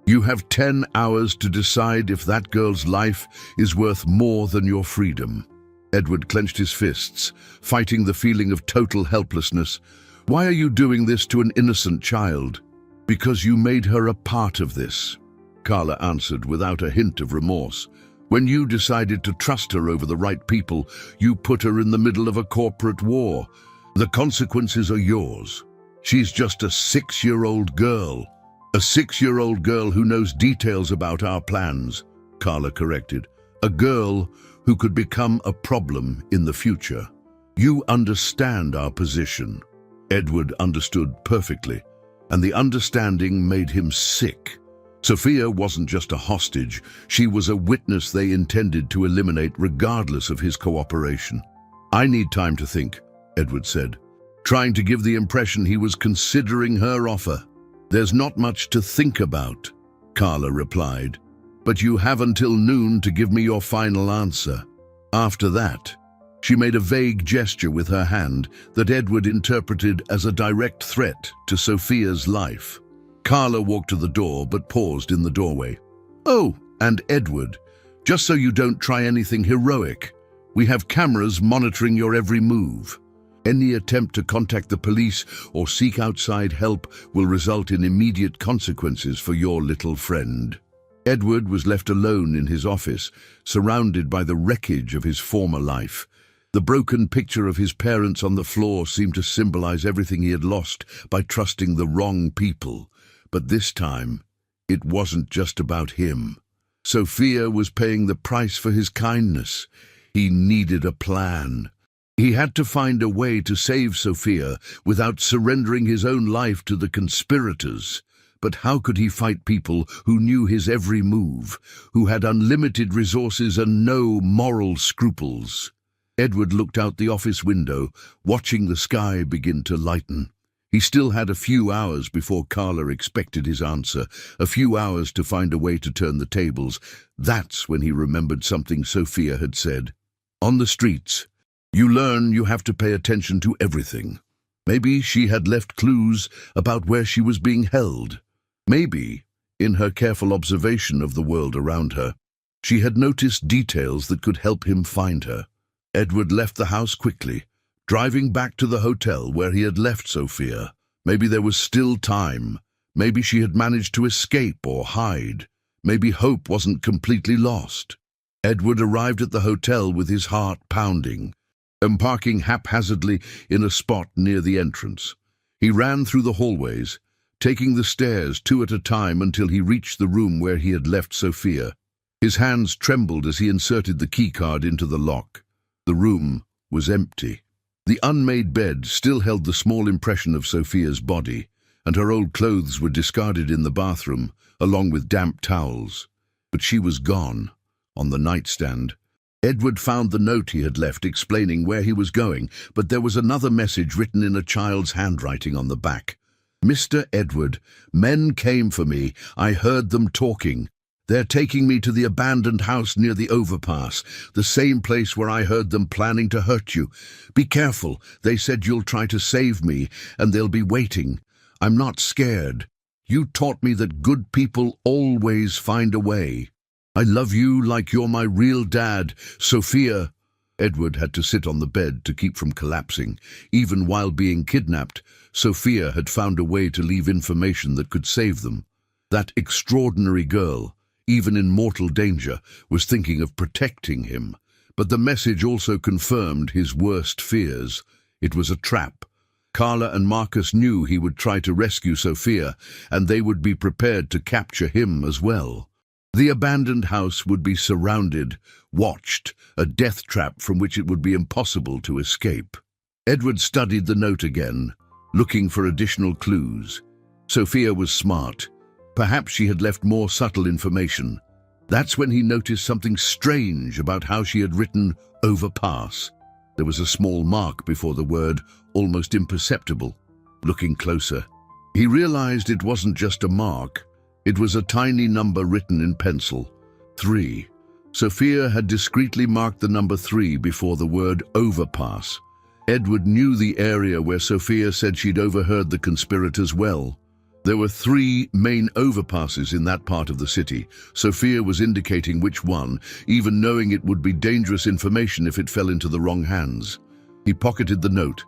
You have 10 hours to decide if that girl's life is worth more than your freedom." Edward clenched his fists, fighting the feeling of total helplessness. "Why are you doing this to an innocent child?" "Because you made her a part of this," Carla answered without a hint of remorse. "When you decided to trust her over the right people, you put her in the middle of a corporate war. The consequences are yours. She's just a 6-year-old girl. A 6-year-old girl who knows details about our plans," Carla corrected. "A girl who could become a problem in the future. You understand our position." Edward understood perfectly, and the understanding made him sick. Sophia wasn't just a hostage, she was a witness they intended to eliminate regardless of his cooperation. "I need time to think," Edward said, trying to give the impression he was considering her offer. "There's not much to think about," Carla replied, "but you have until noon to give me your final answer. After that," she made a vague gesture with her hand that Edward interpreted as a direct threat to Sophia's life. Carla walked to the door but paused in the doorway. "Oh, and Edward, just so you don't try anything heroic, we have cameras monitoring your every move. Any attempt to contact the police or seek outside help will result in immediate consequences for your little friend." Edward was left alone in his office, surrounded by the wreckage of his former life. The broken picture of his parents on the floor seemed to symbolize everything he had lost by trusting the wrong people. But this time, it wasn't just about him. Sophia was paying the price for his kindness. He needed a plan. He had to find a way to save Sophia without surrendering his own life to the conspirators. But how could he fight people who knew his every move, who had unlimited resources and no moral scruples? Edward looked out the office window, watching the sky begin to lighten. He still had a few hours before Carla expected his answer, a few hours to find a way to turn the tables. That's when he remembered something Sophia had said. On the streets, you learn you have to pay attention to everything. Maybe she had left clues about where she was being held. Maybe, in her careful observation of the world around her, she had noticed details that could help him find her. Edward left the house quickly, driving back to the hotel where he had left Sophia. Maybe there was still time. Maybe she had managed to escape or hide. Maybe hope wasn't completely lost. Edward arrived at the hotel with his heart pounding, and parking haphazardly in a spot near the entrance. He ran through the hallways, taking the stairs 2 at a time until he reached the room where he had left Sophia. His hands trembled as he inserted the keycard into the lock. The room was empty. The unmade bed still held the small impression of Sophia's body, and her old clothes were discarded in the bathroom, along with damp towels. But she was gone. On the nightstand, Edward found the note he had left explaining where he was going, but there was another message written in a child's handwriting on the back. "Mr. Edward, men came for me. I heard them talking. They're taking me to the abandoned house near the overpass, the same place where I heard them planning to hurt you. Be careful. They said you'll try to save me, and they'll be waiting. I'm not scared. You taught me that good people always find a way. I love you like you're my real dad, Sophia." Edward had to sit on the bed to keep from collapsing. Even while being kidnapped, Sophia had found a way to leave information that could save them. That extraordinary girl, even in mortal danger, was thinking of protecting him. But the message also confirmed his worst fears. It was a trap. Carla and Marcus knew he would try to rescue Sophia, and they would be prepared to capture him as well. The abandoned house would be surrounded, watched, a death trap from which it would be impossible to escape. Edward studied the note again, looking for additional clues. Sophia was smart. Perhaps she had left more subtle information. That's when he noticed something strange about how she had written "overpass." There was a small mark before the word, almost imperceptible. Looking closer, he realized it wasn't just a mark. It was a tiny number written in pencil. 3. Sophia had discreetly marked the number 3 before the word "overpass." Edward knew the area where Sophia said she'd overheard the conspirators well. There were 3 main overpasses in that part of the city. Sophia was indicating which one, even knowing it would be dangerous information if it fell into the wrong hands. He pocketed the note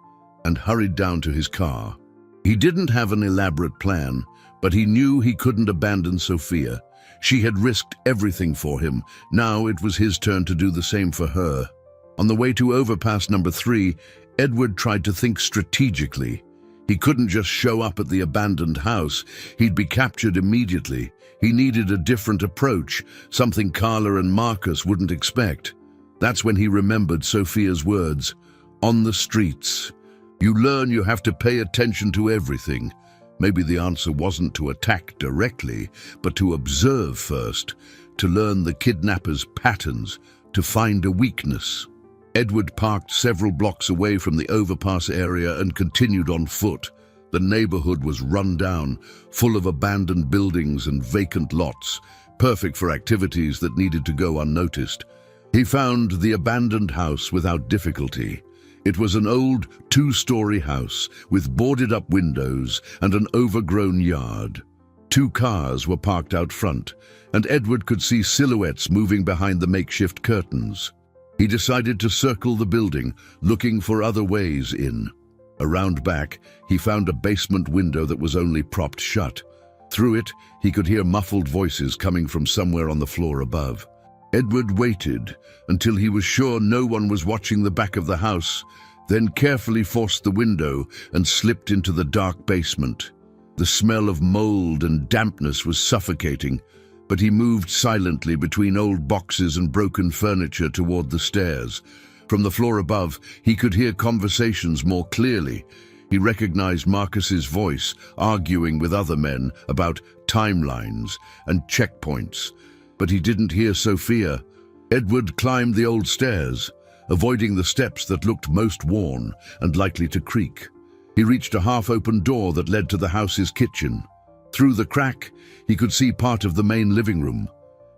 and hurried down to his car. He didn't have an elaborate plan, but he knew he couldn't abandon Sophia. She had risked everything for him. Now it was his turn to do the same for her. On the way to overpass number 3, Edward tried to think strategically. He couldn't just show up at the abandoned house. He'd be captured immediately. He needed a different approach, something Carla and Marcus wouldn't expect. That's when he remembered Sophia's words. On the streets, you learn you have to pay attention to everything. Maybe the answer wasn't to attack directly, but to observe first, to learn the kidnappers' patterns, to find a weakness. Edward parked several blocks away from the overpass area and continued on foot. The neighborhood was run down, full of abandoned buildings and vacant lots, perfect for activities that needed to go unnoticed. He found the abandoned house without difficulty. It was an old 2-story house with boarded-up windows and an overgrown yard. 2 cars were parked out front, and Edward could see silhouettes moving behind the makeshift curtains. He decided to circle the building, looking for other ways in. Around back, he found a basement window that was only propped shut. Through it, he could hear muffled voices coming from somewhere on the floor above. Edward waited until he was sure no one was watching the back of the house, then carefully forced the window and slipped into the dark basement. The smell of mold and dampness was suffocating, but he moved silently between old boxes and broken furniture toward the stairs. From the floor above, he could hear conversations more clearly. He recognized Marcus's voice, arguing with other men about timelines and checkpoints. But he didn't hear Sophia. Edward climbed the old stairs, avoiding the steps that looked most worn and likely to creak. He reached a half-open door that led to the house's kitchen. Through the crack, he could see part of the main living room.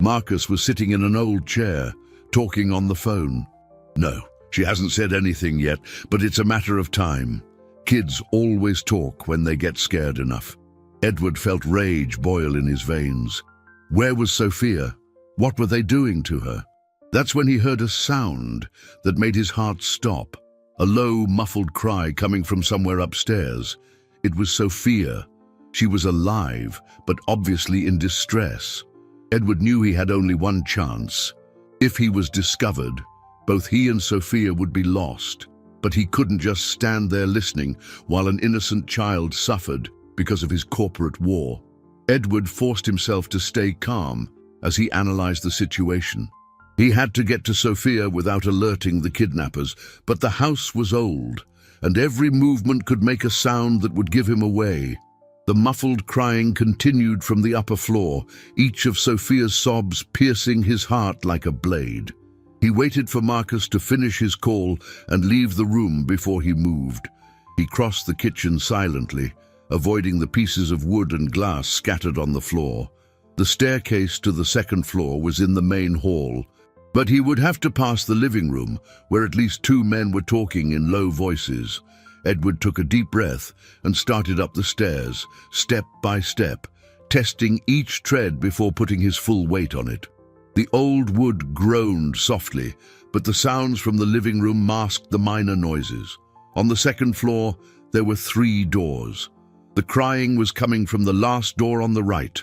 Marcus was sitting in an old chair, talking on the phone. No, she hasn't said anything yet, but it's a matter of time. Kids always talk when they get scared enough. Edward felt rage boil in his veins. Where was Sophia? What were they doing to her? That's when he heard a sound that made his heart stop. A low, muffled cry coming from somewhere upstairs. It was Sophia. She was alive, but obviously in distress. Edward knew he had only one chance. If he was discovered, both he and Sophia would be lost. But he couldn't just stand there listening while an innocent child suffered because of his corporate war. Edward forced himself to stay calm as he analyzed the situation. He had to get to Sophia without alerting the kidnappers, but the house was old, and every movement could make a sound that would give him away. The muffled crying continued from the upper floor, each of Sophia's sobs piercing his heart like a blade. He waited for Marcus to finish his call and leave the room before he moved. He crossed the kitchen silently, avoiding the pieces of wood and glass scattered on the floor. The staircase to the second floor was in the main hall, but he would have to pass the living room, where at least two men were talking in low voices. Edward took a deep breath and started up the stairs, step by step, testing each tread before putting his full weight on it. The old wood groaned softly, but the sounds from the living room masked the minor noises. On the second floor, there were 3 doors. The crying was coming from the last door on the right.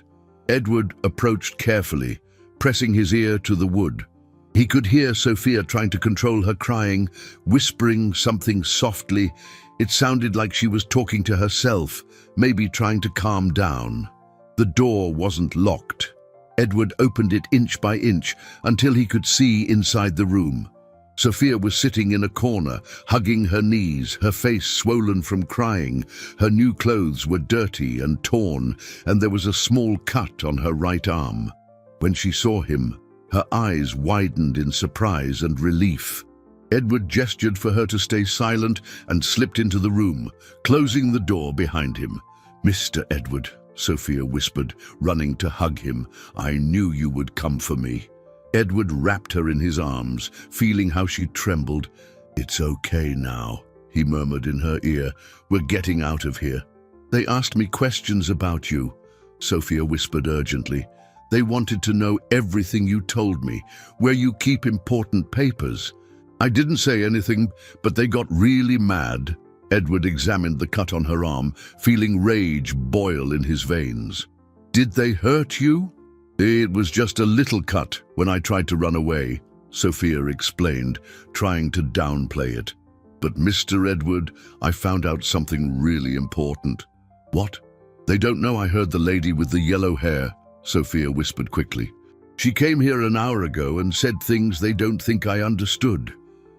Edward approached carefully, pressing his ear to the wood. He could hear Sophia trying to control her crying, whispering something softly. It sounded like she was talking to herself, maybe trying to calm down. The door wasn't locked. Edward opened it inch by inch until he could see inside the room. Sophia was sitting in a corner, hugging her knees, her face swollen from crying. Her new clothes were dirty and torn, and there was a small cut on her right arm. When she saw him, her eyes widened in surprise and relief. Edward gestured for her to stay silent and slipped into the room, closing the door behind him. "Mr. Edward," Sophia whispered, running to hug him, "I knew you would come for me." Edward wrapped her in his arms, feeling how she trembled. "It's okay now," he murmured in her ear. "We're getting out of here." "They asked me questions about you," Sophia whispered urgently. "They wanted to know everything you told me, where you keep important papers." "I didn't say anything, but they got really mad." Edward examined the cut on her arm, feeling rage boil in his veins. "Did they hurt you?" "It was just a little cut when I tried to run away," Sophia explained, trying to downplay it. "But Mr. Edward, I found out something really important." "What?" "They don't know I heard the lady with the yellow hair," Sophia whispered quickly. "She came here an hour ago and said things they don't think I understood."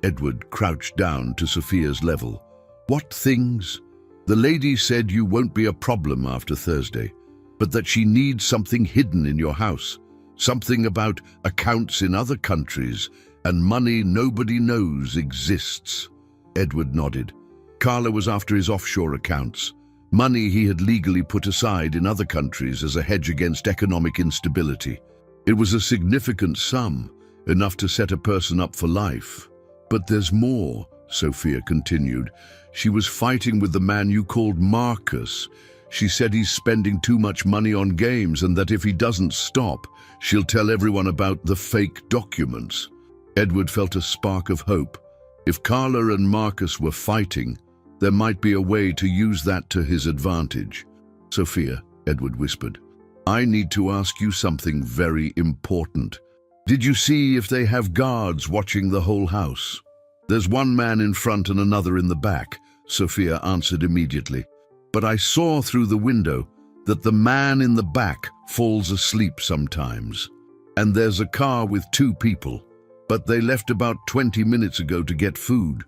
Edward crouched down to Sophia's level. "What things?" "The lady said you won't be a problem after Thursday, but that she needs something hidden in your house. Something about accounts in other countries and money nobody knows exists." Edward nodded. Carla was after his offshore accounts, money he had legally put aside in other countries as a hedge against economic instability. It was a significant sum, enough to set a person up for life. "But there's more," Sophia continued. "She was fighting with the man you called Marcus. She said he's spending too much money on games and that if he doesn't stop, she'll tell everyone about the fake documents." Edward felt a spark of hope. If Carla and Marcus were fighting, there might be a way to use that to his advantage. "Sophia," Edward whispered, "I need to ask you something very important. Did you see if they have guards watching the whole house?" "There's one man in front and another in the back," Sophia answered immediately. "But I saw through the window that the man in the back falls asleep sometimes. And there's a car with 2 people, but they left about 20 minutes ago to get food."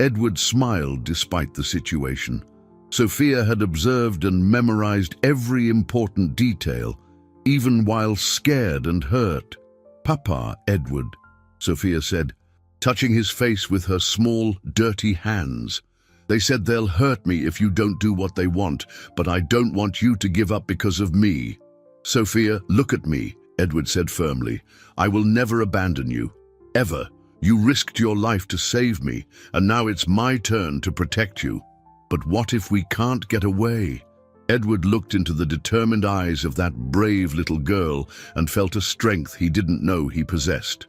Edward smiled despite the situation. Sophia had observed and memorized every important detail, even while scared and hurt. "Papa, Edward," Sophia said, touching his face with her small, dirty hands. "They said they'll hurt me if you don't do what they want, but I don't want you to give up because of me." "Sophia, look at me," Edward said firmly. "I will never abandon you, ever. You risked your life to save me, and now it's my turn to protect you. But what if we can't get away?" Edward looked into the determined eyes of that brave little girl and felt a strength he didn't know he possessed.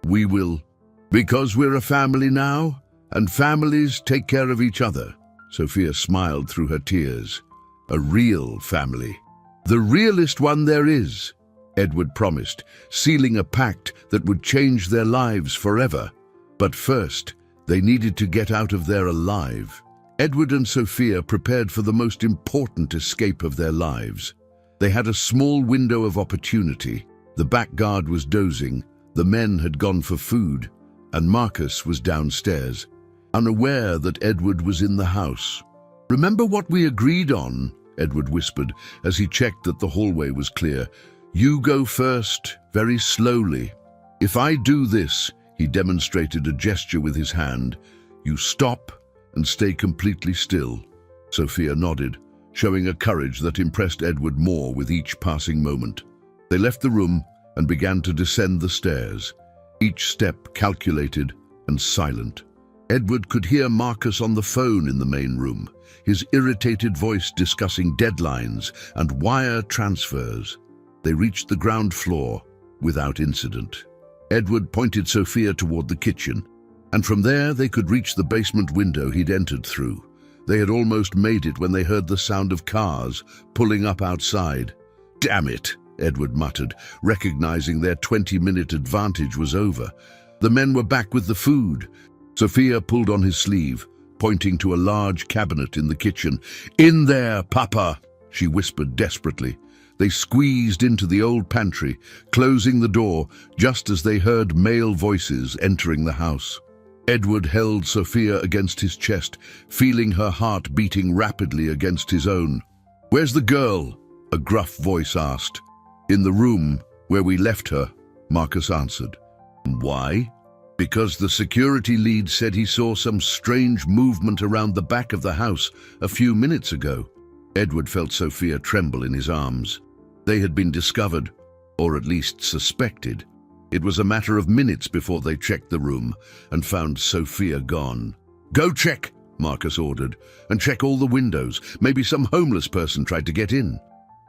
"We will. Because we're a family now, and families take care of each other." Sophia smiled through her tears. "A real family. The realest one there is," Edward promised, sealing a pact that would change their lives forever. But first, they needed to get out of there alive. Edward and Sophia prepared for the most important escape of their lives. They had a small window of opportunity. The back guard was dozing, the men had gone for food, and Marcus was downstairs, unaware that Edward was in the house. "Remember what we agreed on?" Edward whispered as he checked that the hallway was clear. "You go first, very slowly. If I do this," he demonstrated a gesture with his hand, "you stop and stay completely still." Sophia nodded, showing a courage that impressed Edward more with each passing moment. They left the room and began to descend the stairs, each step calculated and silent. Edward could hear Marcus on the phone in the main room, his irritated voice discussing deadlines and wire transfers. They reached the ground floor without incident. Edward pointed Sophia toward the kitchen, and from there they could reach the basement window he'd entered through. They had almost made it when they heard the sound of cars pulling up outside. "Damn it," Edward muttered, recognizing their 20-minute advantage was over. The men were back with the food. Sophia pulled on his sleeve, pointing to a large cabinet in the kitchen. "In there, Papa," she whispered desperately. They squeezed into the old pantry, closing the door just as they heard male voices entering the house. Edward held Sophia against his chest, feeling her heart beating rapidly against his own. "Where's the girl?" a gruff voice asked. "In the room where we left her," Marcus answered. "Why?" "Because the security lead said he saw some strange movement around the back of the house a few minutes ago." Edward felt Sophia tremble in his arms. They had been discovered, or at least suspected. It was a matter of minutes before they checked the room and found Sophia gone. "Go check," Marcus ordered, "and check all the windows. Maybe some homeless person tried to get in."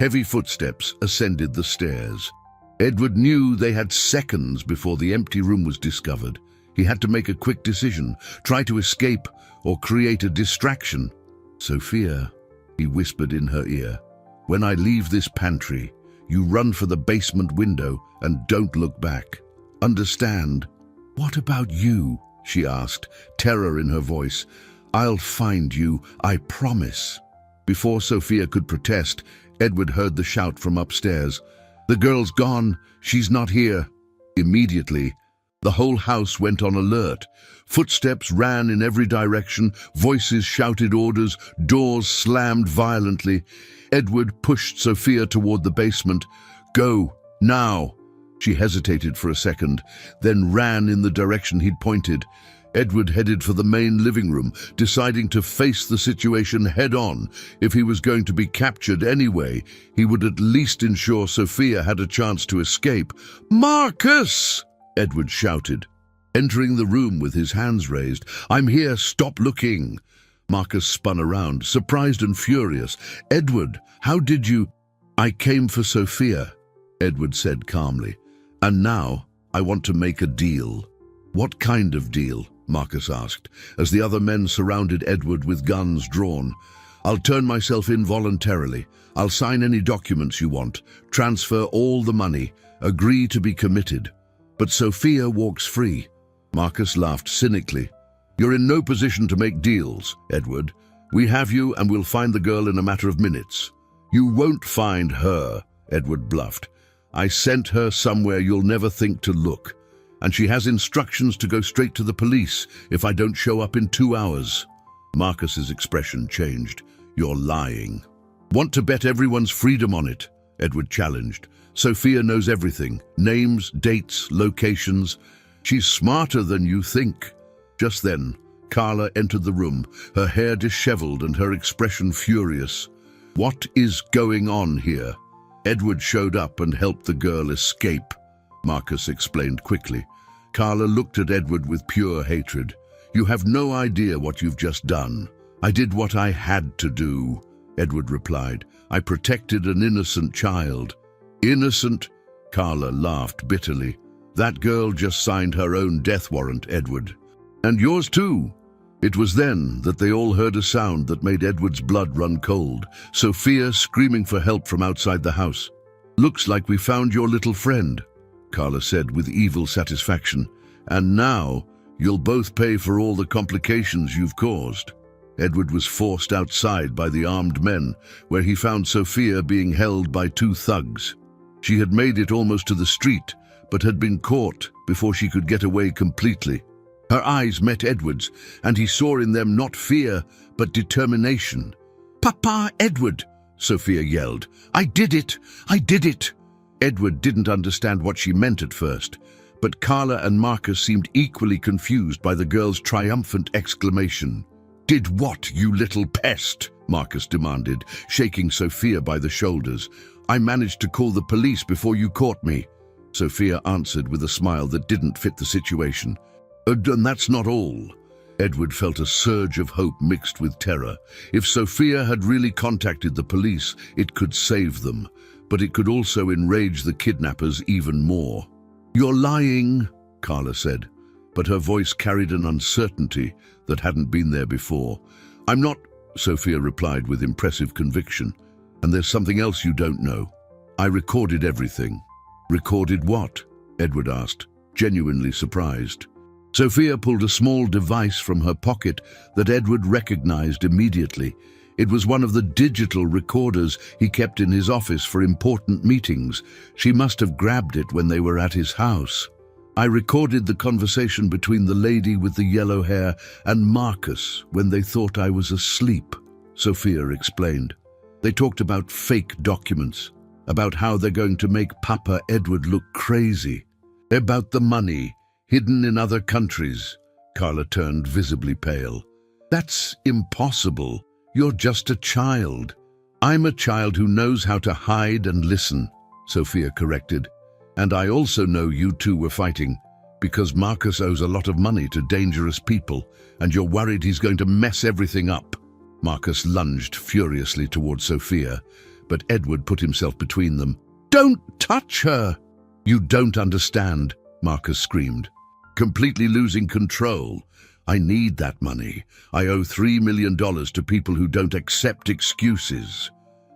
Heavy footsteps ascended the stairs. Edward knew they had seconds before the empty room was discovered. He had to make a quick decision, try to escape or create a distraction. "Sophia," he whispered in her ear, "when I leave this pantry, you run for the basement window and don't look back. Understand?" "What about you?" she asked, terror in her voice. "I'll find you, I promise." Before Sophia could protest, Edward heard the shout from upstairs. "The girl's gone. She's not here." Immediately, the whole house went on alert. Footsteps ran in every direction, voices shouted orders, doors slammed violently. Edward pushed Sophia toward the basement. "Go, now." She hesitated for a second, then ran in the direction he'd pointed. Edward headed for the main living room, deciding to face the situation head-on. If he was going to be captured anyway, he would at least ensure Sophia had a chance to escape. "Marcus!" Edward shouted, entering the room with his hands raised. "I'm here, stop looking." Marcus spun around, surprised and furious. "Edward, how did you—" "I came for Sophia," Edward said calmly. "And now I want to make a deal." "What kind of deal?" Marcus asked, as the other men surrounded Edward with guns drawn. "I'll turn myself in voluntarily. I'll sign any documents you want, transfer all the money, agree to be committed. But Sophia walks free." Marcus laughed cynically. "You're in no position to make deals, Edward. We have you and we'll find the girl in a matter of minutes." "You won't find her," Edward bluffed. "I sent her somewhere you'll never think to look. And she has instructions to go straight to the police if I don't show up in 2 hours. Marcus's expression changed. "You're lying." "Want to bet everyone's freedom on it?" Edward challenged. "Sophia knows everything. Names, dates, locations. She's smarter than you think." Just then, Carla entered the room, her hair disheveled and her expression furious. "What is going on here?" "Edward showed up and helped the girl escape," Marcus explained quickly. Carla looked at Edward with pure hatred. "You have no idea what you've just done." "I did what I had to do," Edward replied. "I protected an innocent child." "Innocent?" Carla laughed bitterly. "That girl just signed her own death warrant, Edward. And yours too." It was then that they all heard a sound that made Edward's blood run cold. Sophia screaming for help from outside the house. "Looks like we found your little friend," Carla said with evil satisfaction. "And now you'll both pay for all the complications you've caused." Edward was forced outside by the armed men, where he found Sophia being held by 2 thugs. She had made it almost to the street, but had been caught before she could get away completely. Her eyes met Edward's, and he saw in them not fear, but determination. "Papa, Edward!" Sophia yelled. "I did it! I did it!" Edward didn't understand what she meant at first, but Carla and Marcus seemed equally confused by the girl's triumphant exclamation. Did what, you little pest? Marcus demanded, shaking Sophia by the shoulders. I managed to call the police before you caught me. Sophia answered with a smile that didn't fit the situation. And that's not all. Edward felt a surge of hope mixed with terror. If Sophia had really contacted the police, it could save them, but it could also enrage the kidnappers even more. You're lying, Carla said, but her voice carried an uncertainty that hadn't been there before. I'm not, Sophia replied with impressive conviction. And there's something else you don't know. I recorded everything. Recorded what? Edward asked, genuinely surprised. Sophia pulled a small device from her pocket that Edward recognized immediately. It was one of the digital recorders he kept in his office for important meetings. She must have grabbed it when they were at his house. I recorded the conversation between the lady with the yellow hair and Marcus when they thought I was asleep, Sophia explained. They talked about fake documents, about how they're going to make Papa Edward look crazy, about the money hidden in other countries. Carla turned visibly pale. That's impossible. You're just a child. I'm a child who knows how to hide and listen, Sophia corrected. And I also know you two were fighting because Marcus owes a lot of money to dangerous people and you're worried he's going to mess everything up. Marcus lunged furiously toward Sophia, but Edward put himself between them. Don't touch her! You don't understand, Marcus screamed. Completely losing control. I need that money. I owe $3 million to people who don't accept excuses.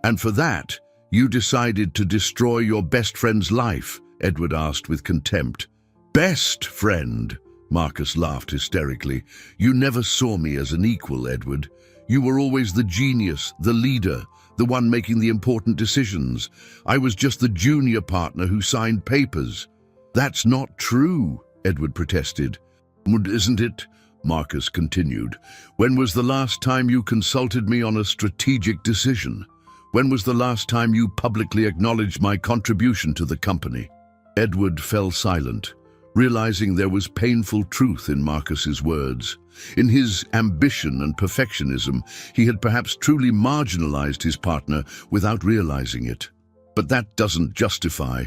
And for that, you decided to destroy your best friend's life, Edward asked with contempt. Best friend? Marcus laughed hysterically. You never saw me as an equal, Edward. You were always the genius, the leader, the one making the important decisions. I was just the junior partner who signed papers. That's not true, Edward protested. Isn't it? Marcus continued. When was the last time you consulted me on a strategic decision? When was the last time you publicly acknowledged my contribution to the company? Edward fell silent, realizing there was painful truth in Marcus's words. In his ambition and perfectionism, he had perhaps truly marginalized his partner without realizing it. But that doesn't justify,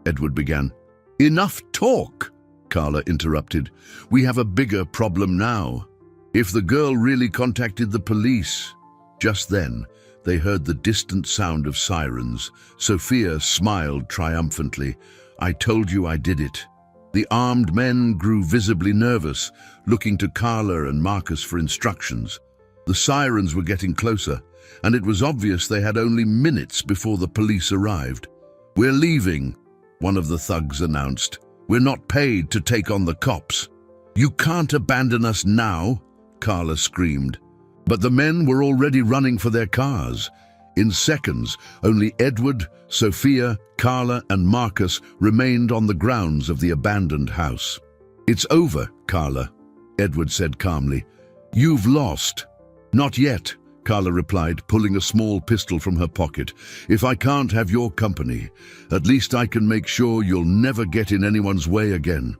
Edward began. Enough talk, Carla interrupted. We have a bigger problem now. If the girl really contacted the police. Just then, they heard the distant sound of sirens. Sophia smiled triumphantly. I told you I did it. The armed men grew visibly nervous, looking to Carla and Marcus for instructions. The sirens were getting closer, and it was obvious they had only minutes before the police arrived. We're leaving, one of the thugs announced. We're not paid to take on the cops. You can't abandon us now, Carla screamed. But the men were already running for their cars. In seconds, only Edward, Sophia, Carla, and Marcus remained on the grounds of the abandoned house. It's over, Carla, Edward said calmly. You've lost. Not yet, Carla replied, pulling a small pistol from her pocket. If I can't have your company, at least I can make sure you'll never get in anyone's way again.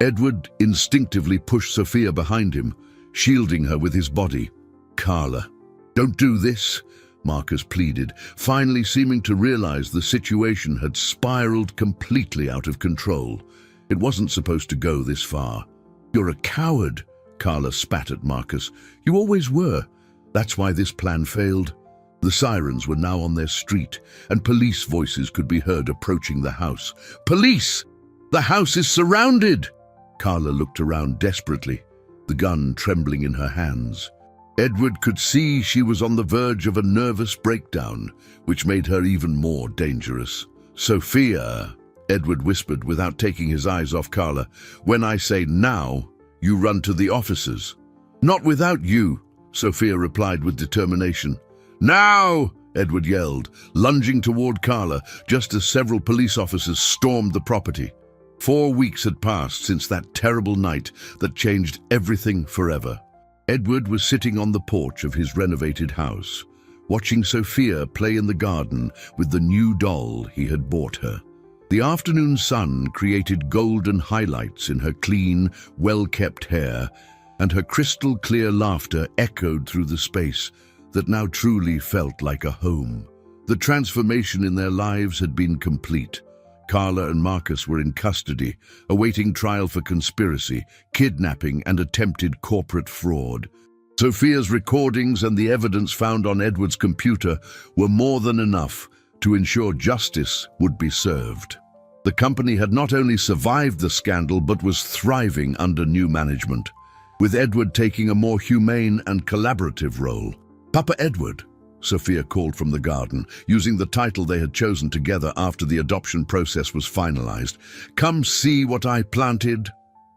Edward instinctively pushed Sophia behind him, shielding her with his body. Carla, don't do this, Marcus pleaded, finally seeming to realize the situation had spiraled completely out of control. It wasn't supposed to go this far. You're a coward, Carla spat at Marcus. You always were. That's why this plan failed. The sirens were now on their street, and police voices could be heard approaching the house. Police! The house is surrounded! Carla looked around desperately, the gun trembling in her hands. Edward could see she was on the verge of a nervous breakdown, which made her even more dangerous. Sophia, Edward whispered without taking his eyes off Carla, when I say now, you run to the officers. Not without you, Sophia replied with determination. Now, Edward yelled, lunging toward Carla just as several police officers stormed the property. 4 weeks had passed since that terrible night that changed everything forever. Edward was sitting on the porch of his renovated house, watching Sophia play in the garden with the new doll he had bought her. The afternoon sun created golden highlights in her clean, well-kept hair, and her crystal-clear laughter echoed through the space that now truly felt like a home. The transformation in their lives had been complete. Carla and Marcus were in custody, awaiting trial for conspiracy, kidnapping, and attempted corporate fraud. Sophia's recordings and the evidence found on Edward's computer were more than enough to ensure justice would be served. The company had not only survived the scandal but was thriving under new management, with Edward taking a more humane and collaborative role. "Papa Edward," Sophia called from the garden, using the title they had chosen together after the adoption process was finalized. "Come see what I planted."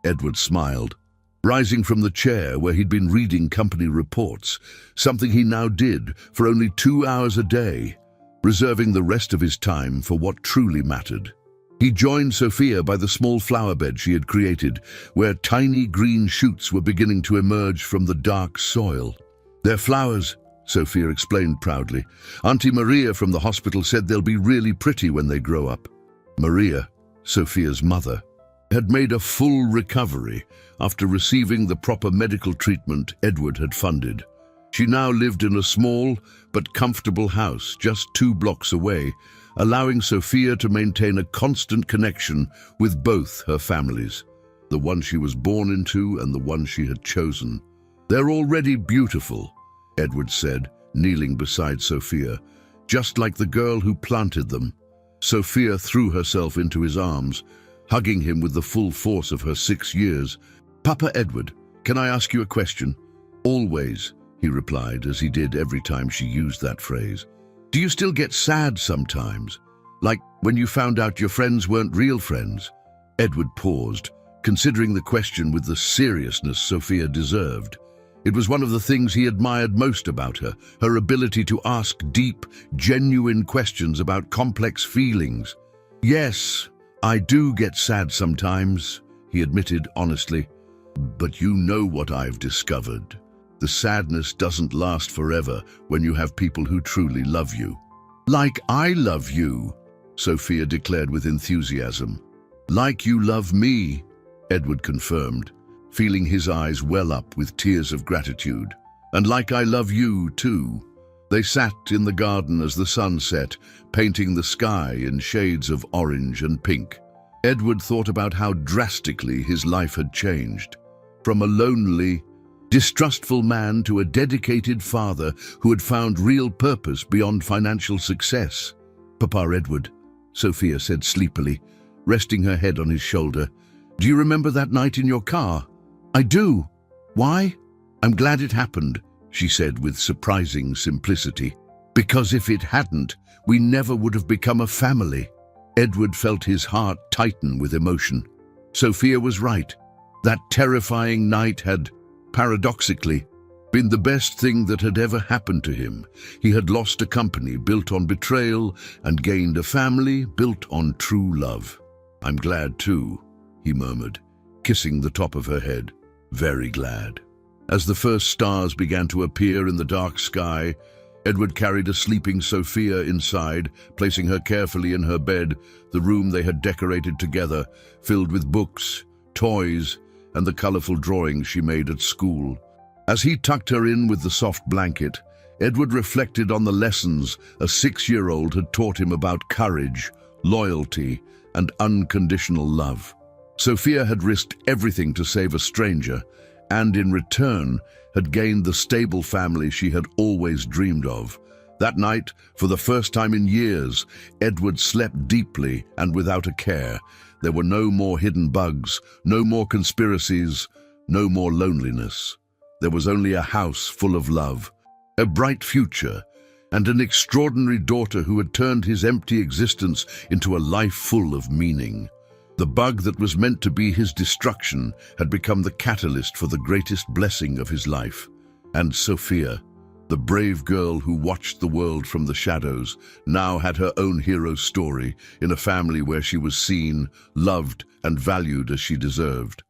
Edward smiled, rising from the chair where he'd been reading company reports, something he now did for only 2 hours a day, reserving the rest of his time for what truly mattered. He joined Sophia by the small flower bed she had created, where tiny green shoots were beginning to emerge from the dark soil. "They're flowers," Sophia explained proudly. "Auntie Maria from the hospital said they'll be really pretty when they grow up." Maria, Sophia's mother, had made a full recovery after receiving the proper medical treatment Edward had funded. She now lived in a small but comfortable house just 2 blocks away, allowing Sophia to maintain a constant connection with both her families, the one she was born into and the one she had chosen. "They're already beautiful," Edward said, kneeling beside Sophia, "just like the girl who planted them." Sophia threw herself into his arms, hugging him with the full force of her 6 years. "Papa Edward, can I ask you a question?" "Always," he replied, as he did every time she used that phrase. "Do you still get sad sometimes? Like when you found out your friends weren't real friends?" Edward paused, considering the question with the seriousness Sophia deserved. It was one of the things he admired most about her, her ability to ask deep, genuine questions about complex feelings. "Yes, I do get sad sometimes," he admitted honestly. "But you know what I've discovered. The sadness doesn't last forever when you have people who truly love you." "Like I love you," Sophia declared with enthusiasm. "Like you love me," Edward confirmed, feeling his eyes well up with tears of gratitude. "And like I love you, too." They sat in the garden as the sun set, painting the sky in shades of orange and pink. Edward thought about how drastically his life had changed. From a lonely, distrustful man to a dedicated father who had found real purpose beyond financial success. "Papa Edward," Sophia said sleepily, resting her head on his shoulder, "do you remember that night in your car?" "I do." "Why?" "I'm glad it happened," she said with surprising simplicity. "Because if it hadn't, we never would have become a family." Edward felt his heart tighten with emotion. Sophia was right. That terrifying night had, paradoxically, been the best thing that had ever happened to him. He had lost a company built on betrayal and gained a family built on true love. "I'm glad too," he murmured, kissing the top of her head. "Very glad." As the first stars began to appear in the dark sky, Edward carried a sleeping Sophia inside, placing her carefully in her bed, the room they had decorated together, filled with books, toys, and the colorful drawings she made at school. As he tucked her in with the soft blanket, Edward reflected on the lessons a 6-year-old had taught him about courage, loyalty, and unconditional love. Sophia had risked everything to save a stranger, and in return had gained the stable family she had always dreamed of. That night, for the first time in years, Edward slept deeply and without a care. There were no more hidden bugs, no more conspiracies, no more loneliness. There was only a house full of love, a bright future, and an extraordinary daughter who had turned his empty existence into a life full of meaning. The bug that was meant to be his destruction had become the catalyst for the greatest blessing of his life. And Sophia, the brave girl who watched the world from the shadows, now had her own hero story in a family where she was seen, loved, and valued as she deserved.